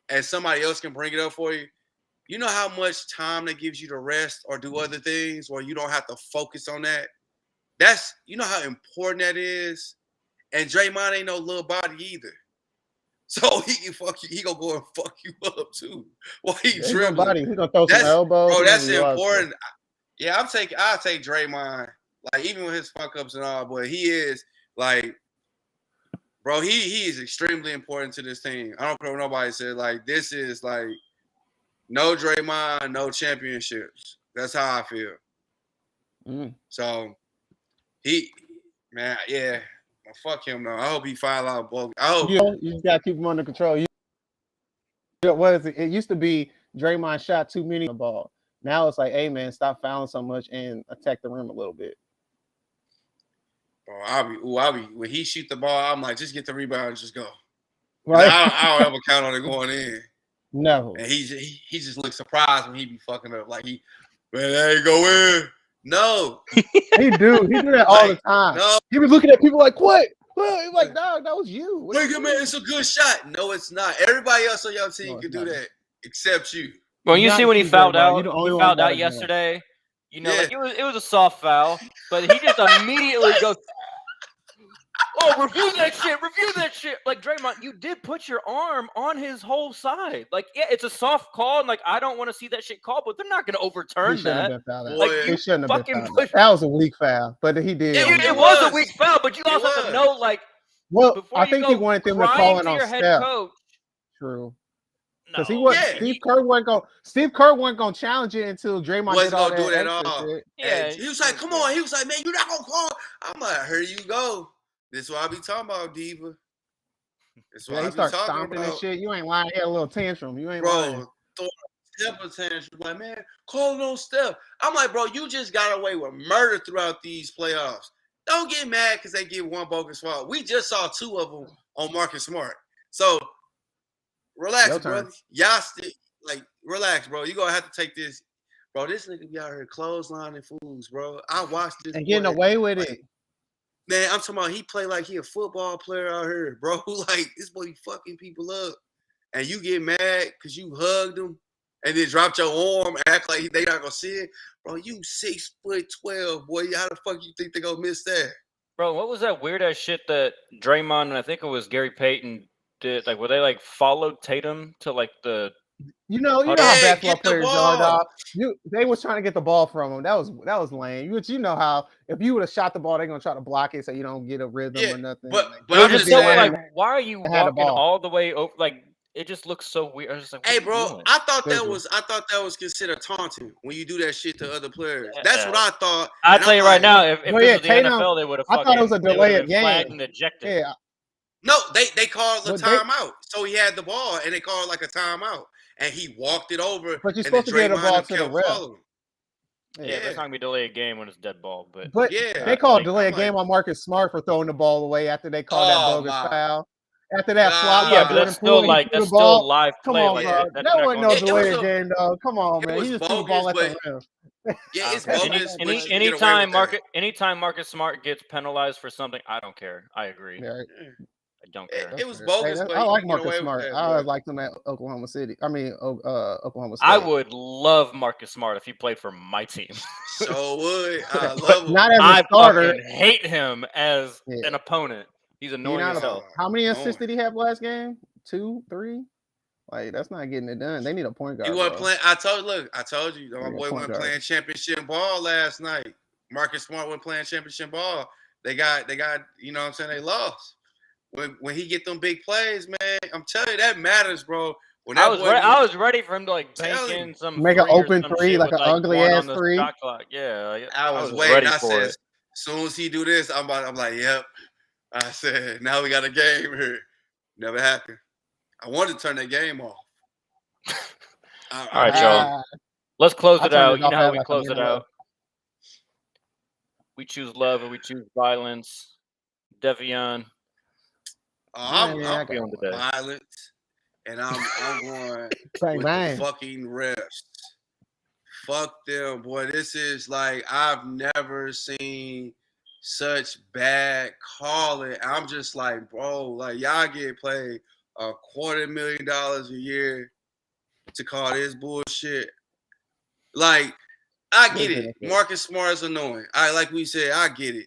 and somebody else can bring it up for you. You know how much time that gives you to rest or do other things, where you don't have to focus on that. That's you know how important that is. And Draymond ain't no little body either. So he can fuck you, he gonna go and fuck you up too. While he He's dribbling. gonna throw some elbows. Bro, that's important. Yeah, I'll take Draymond. Like even with his fuck ups and all, but he is like, bro, he is extremely important to this team. I don't care what nobody said. Like this is like no Draymond, no championships. That's how I feel. So man, yeah. Fuck him though. I hope he foul out. I hope you just gotta keep him under control. What is it? It used to be Draymond shot too many on the ball. Now it's like, hey man, stop fouling so much and attack the rim a little bit. Bro, I'll be when he shoot the ball, I'm like, just get the rebound and just go. Right? I don't ever count on it going in. No. And he just looks surprised when he be fucking up. Like man, that ain't go in. No. He do that all the time. No. He be looking at people like, what? Well, he's like, dog, that was you. Wait a minute, it's a good shot. No, it's not. Everybody else on your team can do that except you. Well, you see when he fouled out, he fouled out yesterday. You know, like it was a soft foul, but he just immediately goes, "Oh, review that shit." Like Draymond, you did put your arm on his whole side. Like, yeah, it's a soft call, and like I don't want to see that shit called, but they're not going to overturn that. Like, he shouldn't have been fouled. That was a weak foul, but he did. It was a weak foul, but you also have to know, like, well, I think he wanted them to call it on Steph. True. Because he was Steve Kerr wasn't gonna challenge it until Draymond wasn't did all gonna do that at all. shit. Yeah, he was like, "Come on." He was like, "Man, you're not gonna call." I'm like, "Here you go." This is what I be talking about, Diva. This is what I be start talking stomping about. And shit. You ain't lying. He had a little tantrum. You ain't lying. Throw a temper tantrum. Like, man, call it on Steph. I'm like, bro, you just got away with murder throughout these playoffs. Don't get mad because they get one bogus foul. We just saw 2 of them on Marcus Smart. So relax, bro. Y'all still relax, bro. You gonna have to take this, bro. This nigga be out here clotheslining fools, bro. I watched this and getting away with it. Man, I'm talking about he play like he a football player out here, bro. Like this boy fucking people up, and you get mad because you hugged him and then dropped your arm, and act like they not gonna see it, bro. You 6'12", boy. How the fuck you think they gonna miss that, bro? What was that weird ass shit that Draymond and I think it was Gary Payton did? Like, were they like followed Tatum to like the? You know how basketball players are, dog. They was trying to get the ball from him. That was lame. You know how if you would have shot the ball, they're gonna try to block it so you don't get a rhythm or nothing. But I'm just saying, like, why are you walking all the way over? Like, it just looks so weird. I was just like, hey, bro, I thought that was considered taunting when you do that shit to other players. That's what I thought. I'll tell you right now, if this was the NFL, they would have. I thought it was a delay of game. And ejected. Yeah. No, they called the But timeout. So he had the ball, and they called like a timeout, and he walked it over. But you're And then supposed to get the ball Draymond to the kept ref. following. Yeah, Yeah. but it's not gonna be delay a game when it's dead ball. But But Yeah. they called like, delay a I'm like, game on Marcus Smart for throwing the ball away after they called that oh bogus my foul. After that flop God. by yeah, but Jordan that's Poole, still he like threw that's the ball. still live Come play. on, Like bro. that's That not wasn't going no to It was delay a- game, dog. Come on, it man. was He just threw the ball bogus, at the rim. Yeah, it's any, bogus, but you can get away anytime with that. anytime Marcus Smart gets penalized for something, I don't care. I agree. Yeah, I don't care. It was Hey, bogus, but I you like can get Marcus away with Smart. that. I always But liked him at Oklahoma City. I mean, Oklahoma State. I would love Marcus Smart if he played for my team. so would I love him. Not as a I starter. fucking hate him as Yeah. an opponent. He's He annoying not as a- hell. How many assists Annoying. did he have last game? 2, 3? Like, that's not getting it done. They need a point guard. He wasn't Bro. playing. I told you, my Yeah, boy point wasn't guard. playing championship ball last night. Marcus Smart wasn't playing championship ball. They got, you know what I'm saying? They lost. When he get them big plays, man, I'm telling you, that matters, bro. When that I was ready for him to like bank Telling in some Make an three or open some three, shit like with, an ugly one ass on the three. shot clock. Yeah, like, I was waiting. waiting. I for said, it. as soon as he do this, I'm like, yep. I said, now we got a game here. Never happened. I wanted to turn that game off. All right, y'all. Let's close I it turned out. it You off know how at we like a close it minute out. left. We choose love or we choose violence. Devion. I'm Man, I got feeling today. violent, and I'm going Bang, with bang. the fucking refs. Fuck them, boy. This is like I've never seen such bad calling. I'm just like, bro, like y'all get paid $250,000 a year to call this bullshit. Like, I get it. Marcus Smart is annoying. Like we said, I get it.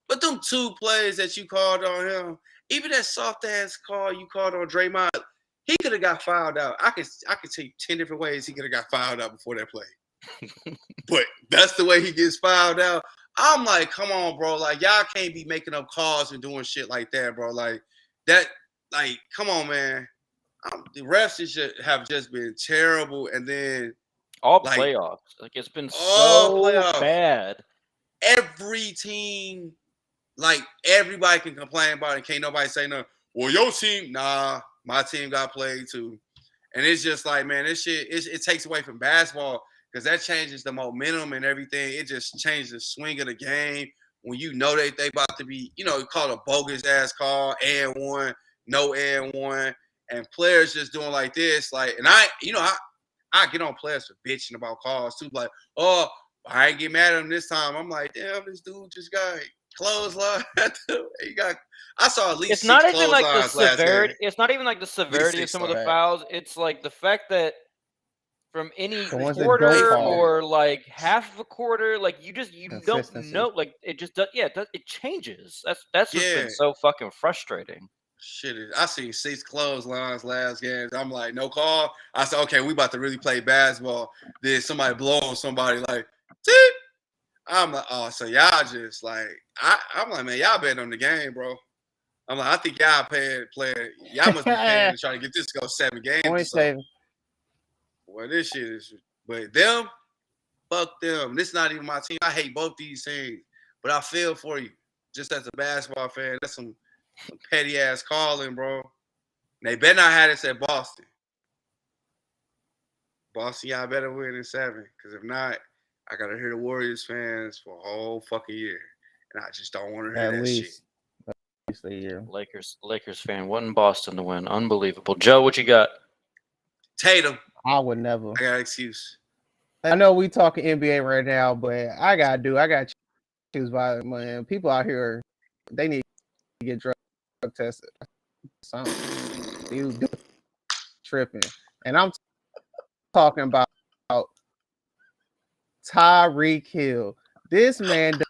But them 2 plays that you called on him, even that soft ass call you called on Draymond, he could have got fouled out. I could tell you 10 different ways he could have got fouled out before that play. But that's the way he gets fouled out. I'm like, come on, bro. Like, y'all can't be making up calls and doing shit like that, bro. Like, that, like, come on, man. The refs have just been terrible. And then all like, playoffs. Like, it's been all so playoffs. bad. Every team, like, everybody can complain about it. Can't nobody say no. Well, your team, nah, my team got played too. And it's just like, man, this shit, it takes away from basketball because that changes the momentum and everything. It just changes the swing of the game when you know they about to be, you call a bogus ass call, and one, no and one, and players just doing like this. Like, and I get on players for bitching about calls too. Like, oh, I ain't get mad at him this time. I'm like, damn, this dude just got clothesline. I saw at least It's not 6 even like the clotheslines last severity. game. It's not even like the severity of some of the fouls. It's like the fact that from any quarter or like half of a quarter, like you don't know. Like it just does. Yeah, it changes. That's just been so fucking frustrating. Shit, I seen 6 clotheslines last game. I'm like, no call. I said, okay, we about to really play basketball. Then somebody blow on somebody like, Tip. I'm like, oh, so y'all just like, I'm like, man, y'all betting on the game, bro. I'm like, I think y'all playing. Y'all must be paying to try to get this to go 7 games. Point saving. Well, this shit is, but them, fuck them. This is not even my team. I hate both these teams, but I feel for you. Just as a basketball fan, that's some petty ass calling, bro. And they better not have this at Boston. Boston, y'all better win in 7, because if not, I gotta hear the Warriors fans for a whole fucking year, and I just don't want to hear that shit. At least a year. Lakers fan, wasn't Boston to win. Unbelievable. Joe, what you got? Tatum. I would never. I got an excuse. I know we talking NBA right now, but I got to choose violent, man. People out here, they need to get drug tested. Something. You tripping. And I'm talking about Tyreek Hill. This man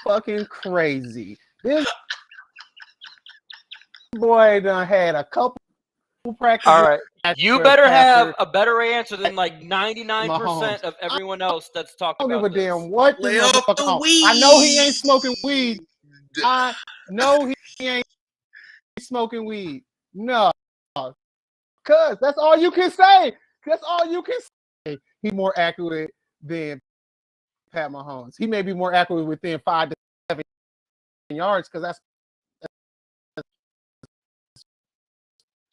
fucking crazy. This boy done had a couple practices. All right. You better have a better answer than like 99% of everyone else that's talking about this. I don't give a damn what Lay off the weed. I know he ain't smoking weed. I know he ain't smoking weed. No. Cuz that's all you can say. That's all you can say. He's more accurate than Pat Mahomes. He may be more accurate within 5 to 7 yards because that's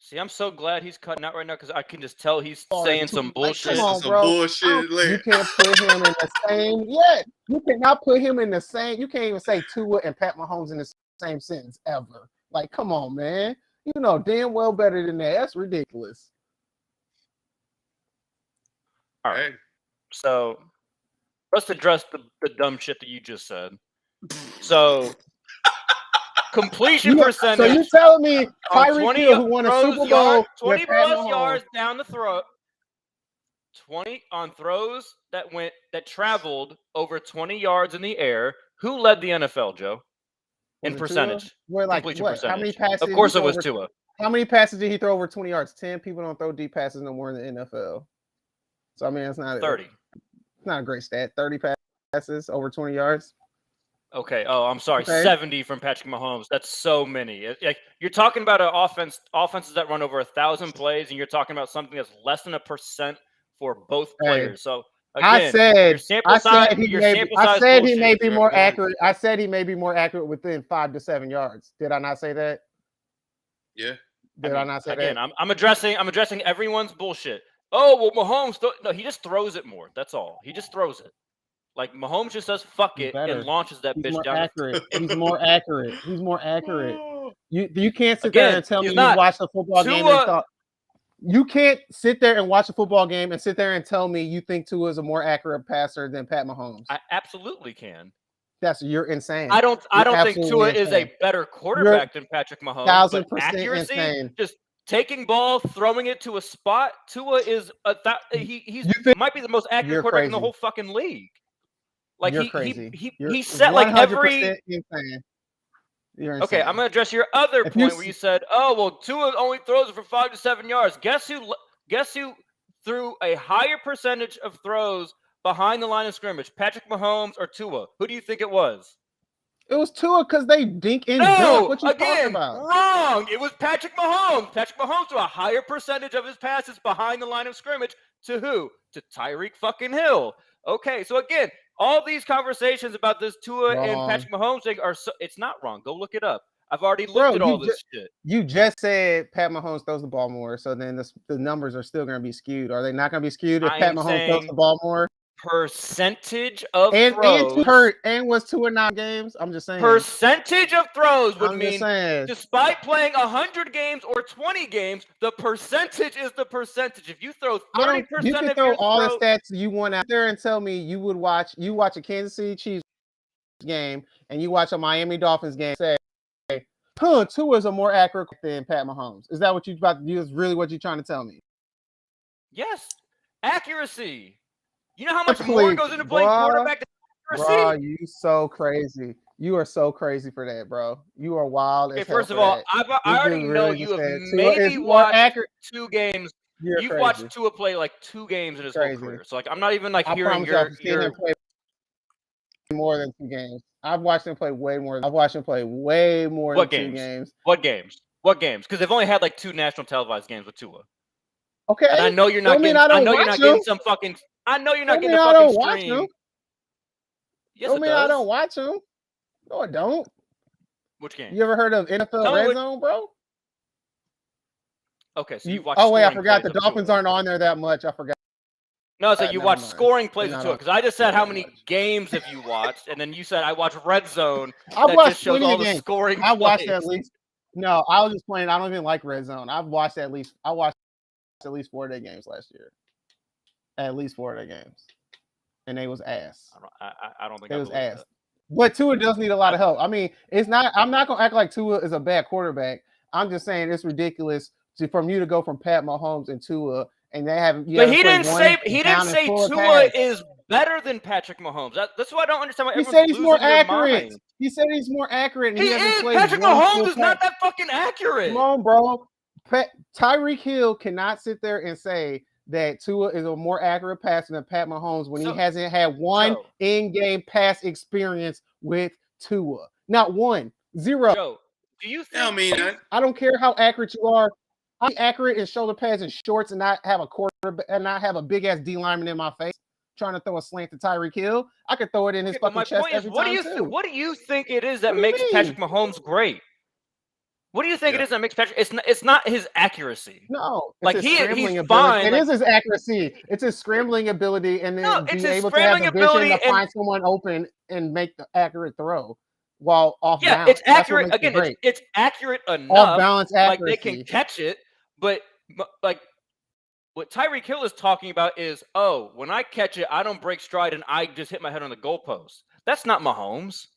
See, I'm so glad he's cutting out right now because I can just tell he's Or saying two- some like, bullshit. come on, This is some bro. bullshit. You Like, can't put him in the same. Yeah, you cannot put him in the same. You can't even say Tua and Pat Mahomes in the same sentence ever. Like, come on, man. You know damn well better than that. That's ridiculous. All right. hey, So let's address the dumb shit that you just said. So completion percentage. So you telling me on Tyreek 20 Hill, who won a throws Super yard- Bowl 20 with Pat plus Mahomes, yards down the throat, 20 on throws that traveled over 20 yards in the air. Who led the NFL, Joe? In was it percentage. Tua? Where, like, Completion what? How many percentage. passes? Of did course he it throw was over- Tua. How many passes did he throw over 20 yards? 10 people don't throw deep passes no more in the NFL. So I mean, it's not 30. It's not a great stat. 30 passes over 20 yards. Okay. Oh, I'm sorry. Okay. 70 from Patrick Mahomes. That's so many. Like you're talking about an offenses that run over 1,000 plays, and you're talking about something that's less than 1% for both players. So again, I said your sample size he may be bullshit more here. accurate. I said he may be more accurate within 5 to 7 yards. Did I not say that? yeah. Did I not say Again, that? I'm addressing everyone's bullshit. Oh well, Mahomes. No, he just throws it more. That's all. He just throws it. Like Mahomes just says "fuck He's it" better. and launches that He's bitch more down. accurate. He's more accurate. He's more accurate. You can't sit Again, there and tell me he's you not. watched a football game and thought. You can't sit there and watch a football game and sit there and tell me you think Tua is a more accurate passer than Pat Mahomes. I absolutely can. You're insane. I don't think Tua is a insane. better quarterback than Patrick Mahomes. But 1,000% accuracy, insane. just taking ball, throwing it to a spot. Tua is he's might be the most accurate quarterback in the whole fucking league. Like you're crazy. He set like every. Insane. You're Okay, insane. I'm gonna address your other If you point where you said, "Oh well, Tua only throws it for 5 to 7 yards." Guess who threw a higher percentage of throws behind the line of scrimmage? Patrick Mahomes or Tua? Who do you think it was? It was Tua because they dink and No, dunk. What you talking again, about? wrong. It was Patrick Mahomes. Patrick Mahomes threw a higher percentage of his passes behind the line of scrimmage to who? To Tyreek fucking Hill. Okay, so again, all these conversations about this Tua and Patrick Mahomes thing it's not wrong. Go look it up. I've already looked at all this shit. You just said Pat Mahomes throws the ball more, so then the numbers are still going to be skewed. Are they not going to be skewed if Pat Mahomes throws the ball more? Percentage of throws and was 2 or 9 games. I'm just saying. Percentage of throws would mean, saying. despite playing 100 games or 20 games, the percentage is the percentage. If you throw 30% you can of throw your all the stats you want out there and tell me you would watch a Kansas City Chiefs game and you watch a Miami Dolphins game. Say, Tua is a more accurate than Pat Mahomes. Is that what you about to do? Is really what you're trying to tell me? Yes, accuracy. You know how much more goes into playing quarterback than accuracy? Bro, you so crazy. You are so crazy for that, bro. You are wild as hell. First of all, I already know you have maybe watched 2 games. You've watched Tua play like 2 games in his whole career. So like I'm not even like hearing your play more than 2 games. I've watched him play way more. I've watched him play way more than 2 games. What games? Because they've only had like 2 national televised games with Tua. Okay. And I know you're not getting. I know you're not getting some fucking. I know you're not getting a fucking stream. Yes, I don't watch him. No, I don't. Which game? You ever heard of NFL Red Zone, bro? Okay, so you watch. Oh wait, I forgot the Dolphins aren't on there that much. I forgot. No, so you watch scoring plays of Tua because I just said how many games have you watched, and then you said I watch Red Zone. I watched shows all the scoring. I watched at least. No, I was just playing. I don't even like Red Zone. I watched at least 4 of their games last year. At least 4 of their games, and they was ass. I don't think it was ass. But Tua does need a lot of help. I mean, it's not. I'm not gonna act like Tua is a bad quarterback. I'm just saying it's ridiculous from you to go from Pat Mahomes and Tua, and they haven't. But he didn't say Tua is better than Patrick Mahomes. That's why I don't understand why he said he's more accurate. He said he's more accurate. And he is. Patrick Mahomes is not that fucking accurate. Come on, bro. Tyreek Hill cannot sit there and say that Tua is a more accurate passer than Pat Mahomes when he hasn't had one in-game pass experience with Tua. Not 1, 0. Joe, do you think? I don't care how accurate you are. I'm accurate in shoulder pads and shorts and not have a big ass D lineman in my face trying to throw a slant to Tyreek Hill. I could throw it in his fucking chest every time. What do you think it is that makes Patrick Mahomes great? What do you think it Yeah. is that makes Patrick? It's not his accuracy. No, it's Like, his he's scrambling ability. fine, It like- is his accuracy. It's his scrambling ability, and No, then it's be his able to have the scrambling vision ability to find someone open and make the accurate throw while off Yeah, balance. it's That's what accurate. makes it Again, great. it's accurate Off enough. balance Like, they accuracy. can catch it, but like what Tyreek Hill is talking about is, oh, when I catch it, I don't break stride and I just hit my head on the goalpost. That's not Mahomes.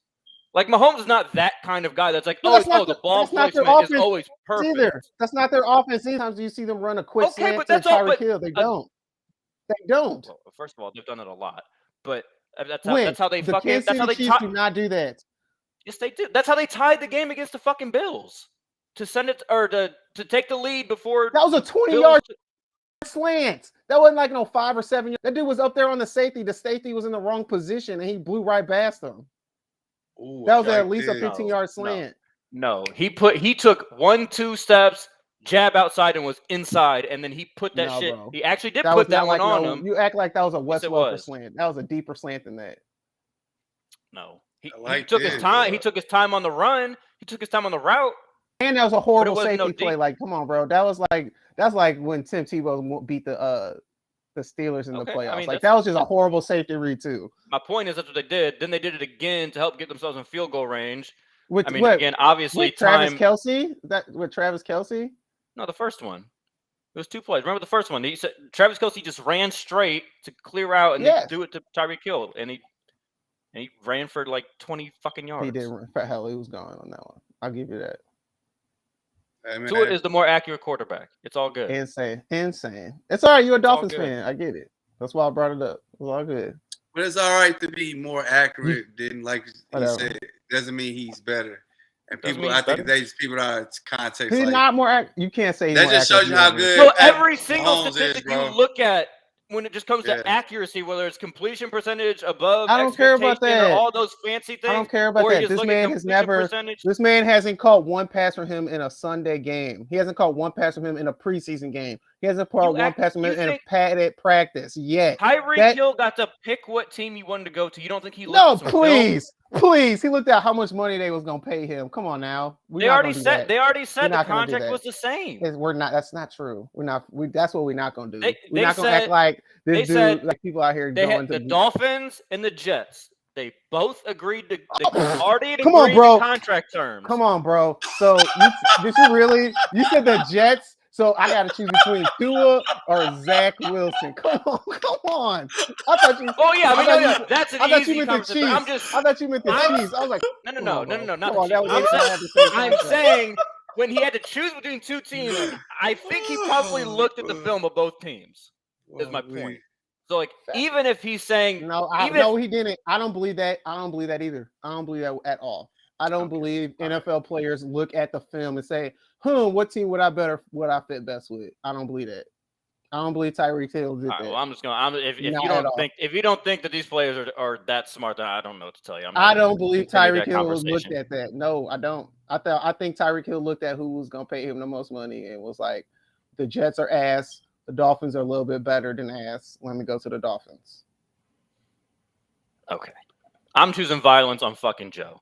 Like, Mahomes is not that kind of guy that's like, But oh, that's not the the- ball that's not their placement is offense always perfect. Either. That's not their offense. Sometimes you see them run a quick Okay, slant but to that's all- Tyreek but, Hill. They don't. They don't. Well, first of all, they've done it a lot, but that's When how they the fucking. Kansas That's how City they Chiefs tie. do not do that. Yes, they did. That's how they tied the game against the fucking Bills to send it or to take the lead before. That was a Bills- 20-yard slant. That wasn't like no 5 or 7 yards. That dude was up there on the safety. The safety was in the wrong position, and he blew right past him. Ooh, That was I at least a did. 15-yard slant. No, he took 1-2 steps, jab outside, and was inside, and then he put that No, shit. bro. He actually did That put was that not one like on no. him. You act like that was a Wes it Welker was. slant. That was a deeper slant than that. No, he like took his this, time. He bro. took his time on the run. He took his time on the route. And that was a horrible wasn't no safety play. deep- Like, come on, bro. That's like when Tim Tebow beat the Steelers in the Okay, I playoffs. mean, like that's- that was just a horrible safety read too. My point is that's what they did. Then they did it again to help get themselves in field goal range. With I mean, what, again, obviously, with Travis time. Kelce? With Travis Kelce? No, the first one. It was 2 plays. Remember the first one? He said Travis Kelce just ran straight to clear out and Yes. do it to Tyreek Hill, and he ran for like 20 fucking yards. He did. Hell, he was going on that one. I'll give you that. Hey, man. Tua is the more accurate quarterback. It's all good. Insane. It's all right. You're a It's all Dolphins good. fan. I get it. That's why I brought it up. It's all good. But it's all right to be more accurate than, like he Whatever. said. Doesn't mean he's better. And Doesn't people, mean I he's think better. they just people out of context. He's like, not more. You can't say he's that more just shows accurate you how than good. So Pat every single Mahomes is, statistic you bro. look at when it just comes Yeah. to accuracy, whether it's completion percentage above, I don't care about expectation, that. or all those fancy things. I don't care about or you that. just This look at man has completion never. percentage. This man hasn't caught one pass from him in a Sunday game. He hasn't caught one pass from him in a preseason game. He hasn't caught one pass from him in a think- padded practice yet. Tyreek that- Hill got to pick what team he wanted to go to. You don't think he looked No, at some film? please. He looked at how much money they was gonna pay him. Come on now. They already said the We're contract not gonna do that. was the same. We're not. That's not true. We're not. That's what we're not gonna do. They We're not gonna said- act like they this dude. said Like people out here They going had to the Dolphins and the Jets. They both agreed to. They already Come on, agreed bro. to contract terms. Come on, bro. So did you really? You said the Jets. So I got to choose between Tua or Zach Wilson. Come on. I thought you. Oh yeah, I mean, I thought no, you- no, that's an I thought you easy meant the conversation. Chiefs. I'm just I thought you meant the I'm- Chiefs. I was like, no, come not on, bro. the Come on, that Chiefs. was they had the same I'm contract. saying when he had to choose between two teams, I think he probably looked at the film of both teams. Is my point. So like, even if he's saying No, he didn't. I don't believe that. I don't believe that either. I don't believe that at all. I don't believe NFL players look at the film and say, what team would I fit best with? I don't believe that. I don't believe Tyreek Hill did all right, that. well, I'm just going. If Not you at don't all. think that these players are that smart, then I don't know what to tell you. I don't believe continue Tyreek that Hill looked conversation. at that. No, I don't. I think Tyreek Hill looked at who was gonna pay him the most money and was like, the Jets are ass. The Dolphins are a little bit better than ass. Let me go to the Dolphins. Okay, I'm choosing violence on fucking Joe.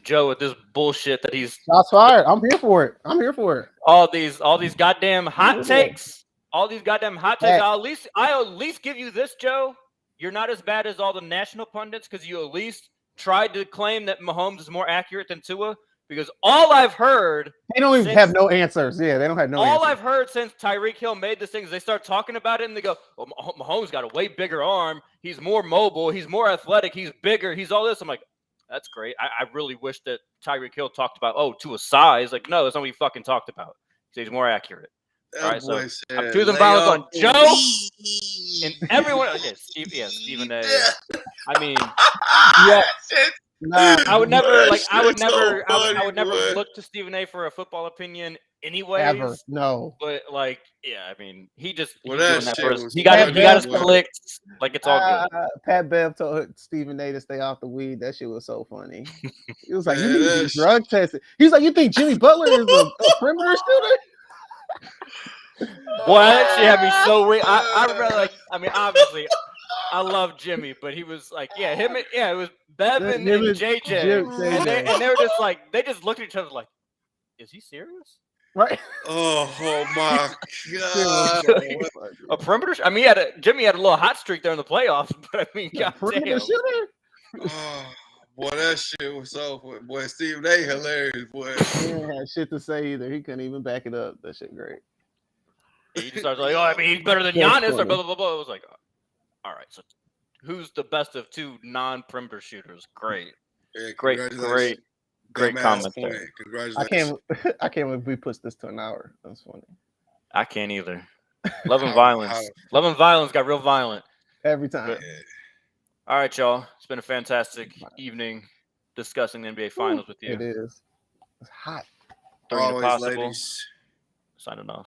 Joe with this bullshit that he's Shots fired. I'm here for it. all these goddamn hot takes. All these goddamn hot takes. Hey. I'll at least give you this, Joe. You're not as bad as all the national pundits because you at least tried to claim that Mahomes is more accurate than Tua. Because all I've heard, They don't even have no answers. Yeah, they don't have no all answers. I've heard since Tyreek Hill made this thing is they start talking about it and they go, "Oh, Mahomes got a way bigger arm. He's more mobile. He's more athletic. He's bigger. He's all this." I'm like, that's great. I really wish that Tyreek Hill talked about, to a size. Like, no, that's not what he fucking talked about. He's more accurate. All right, so I'm choosing violence on Joe and everyone. Stephen A. I mean, Yeah. Nah, I would never That like. I would shit's so never. I funny, would never boy. look to Stephen A. for a football opinion, anyways. ever. No. But like, yeah, I mean, he just Well, he's that doing that shit first. was He got funny, his boy. clicks. Like, it's all good. Pat Bev told Stephen A to stay off the weed. That shit was so funny. He was like, Man, "You need to that be drug tested." He's like, "You think Jimmy Butler is a perimeter shooter?" Well, that actually had me so weird. I remember, like, I mean, obviously, I love Jimmy, but he was like, it was Bevan Him and and JJ, Jim- and they were just like, they just looked at each other like, is he serious? Right? Oh my god. A perimeter? I mean, Jimmy had a little hot streak there in the playoffs, but I mean, Yeah, perimeter goddamn. shooter? Oh, boy, that shit was so. Boy, Steve, they hilarious, boy. He didn't have shit to say either. He couldn't even back it up. That shit great. He just starts like, oh, I mean, he's better than That's Giannis, or funny. blah blah blah blah. It was like, all right, so who's the best of two non-perimeter shooters? Great, Yeah, great, congratulations. great Dumbass comment point. there. Congratulations. I can't believe we pushed this to an hour. That's funny. I can't either. Love and How- violence. how- Love and violence got real violent. Every time. But- All right, y'all. It's been a fantastic evening discussing the NBA Finals with you. It is. It's hot. Three and Always, impossible. ladies. Signing off.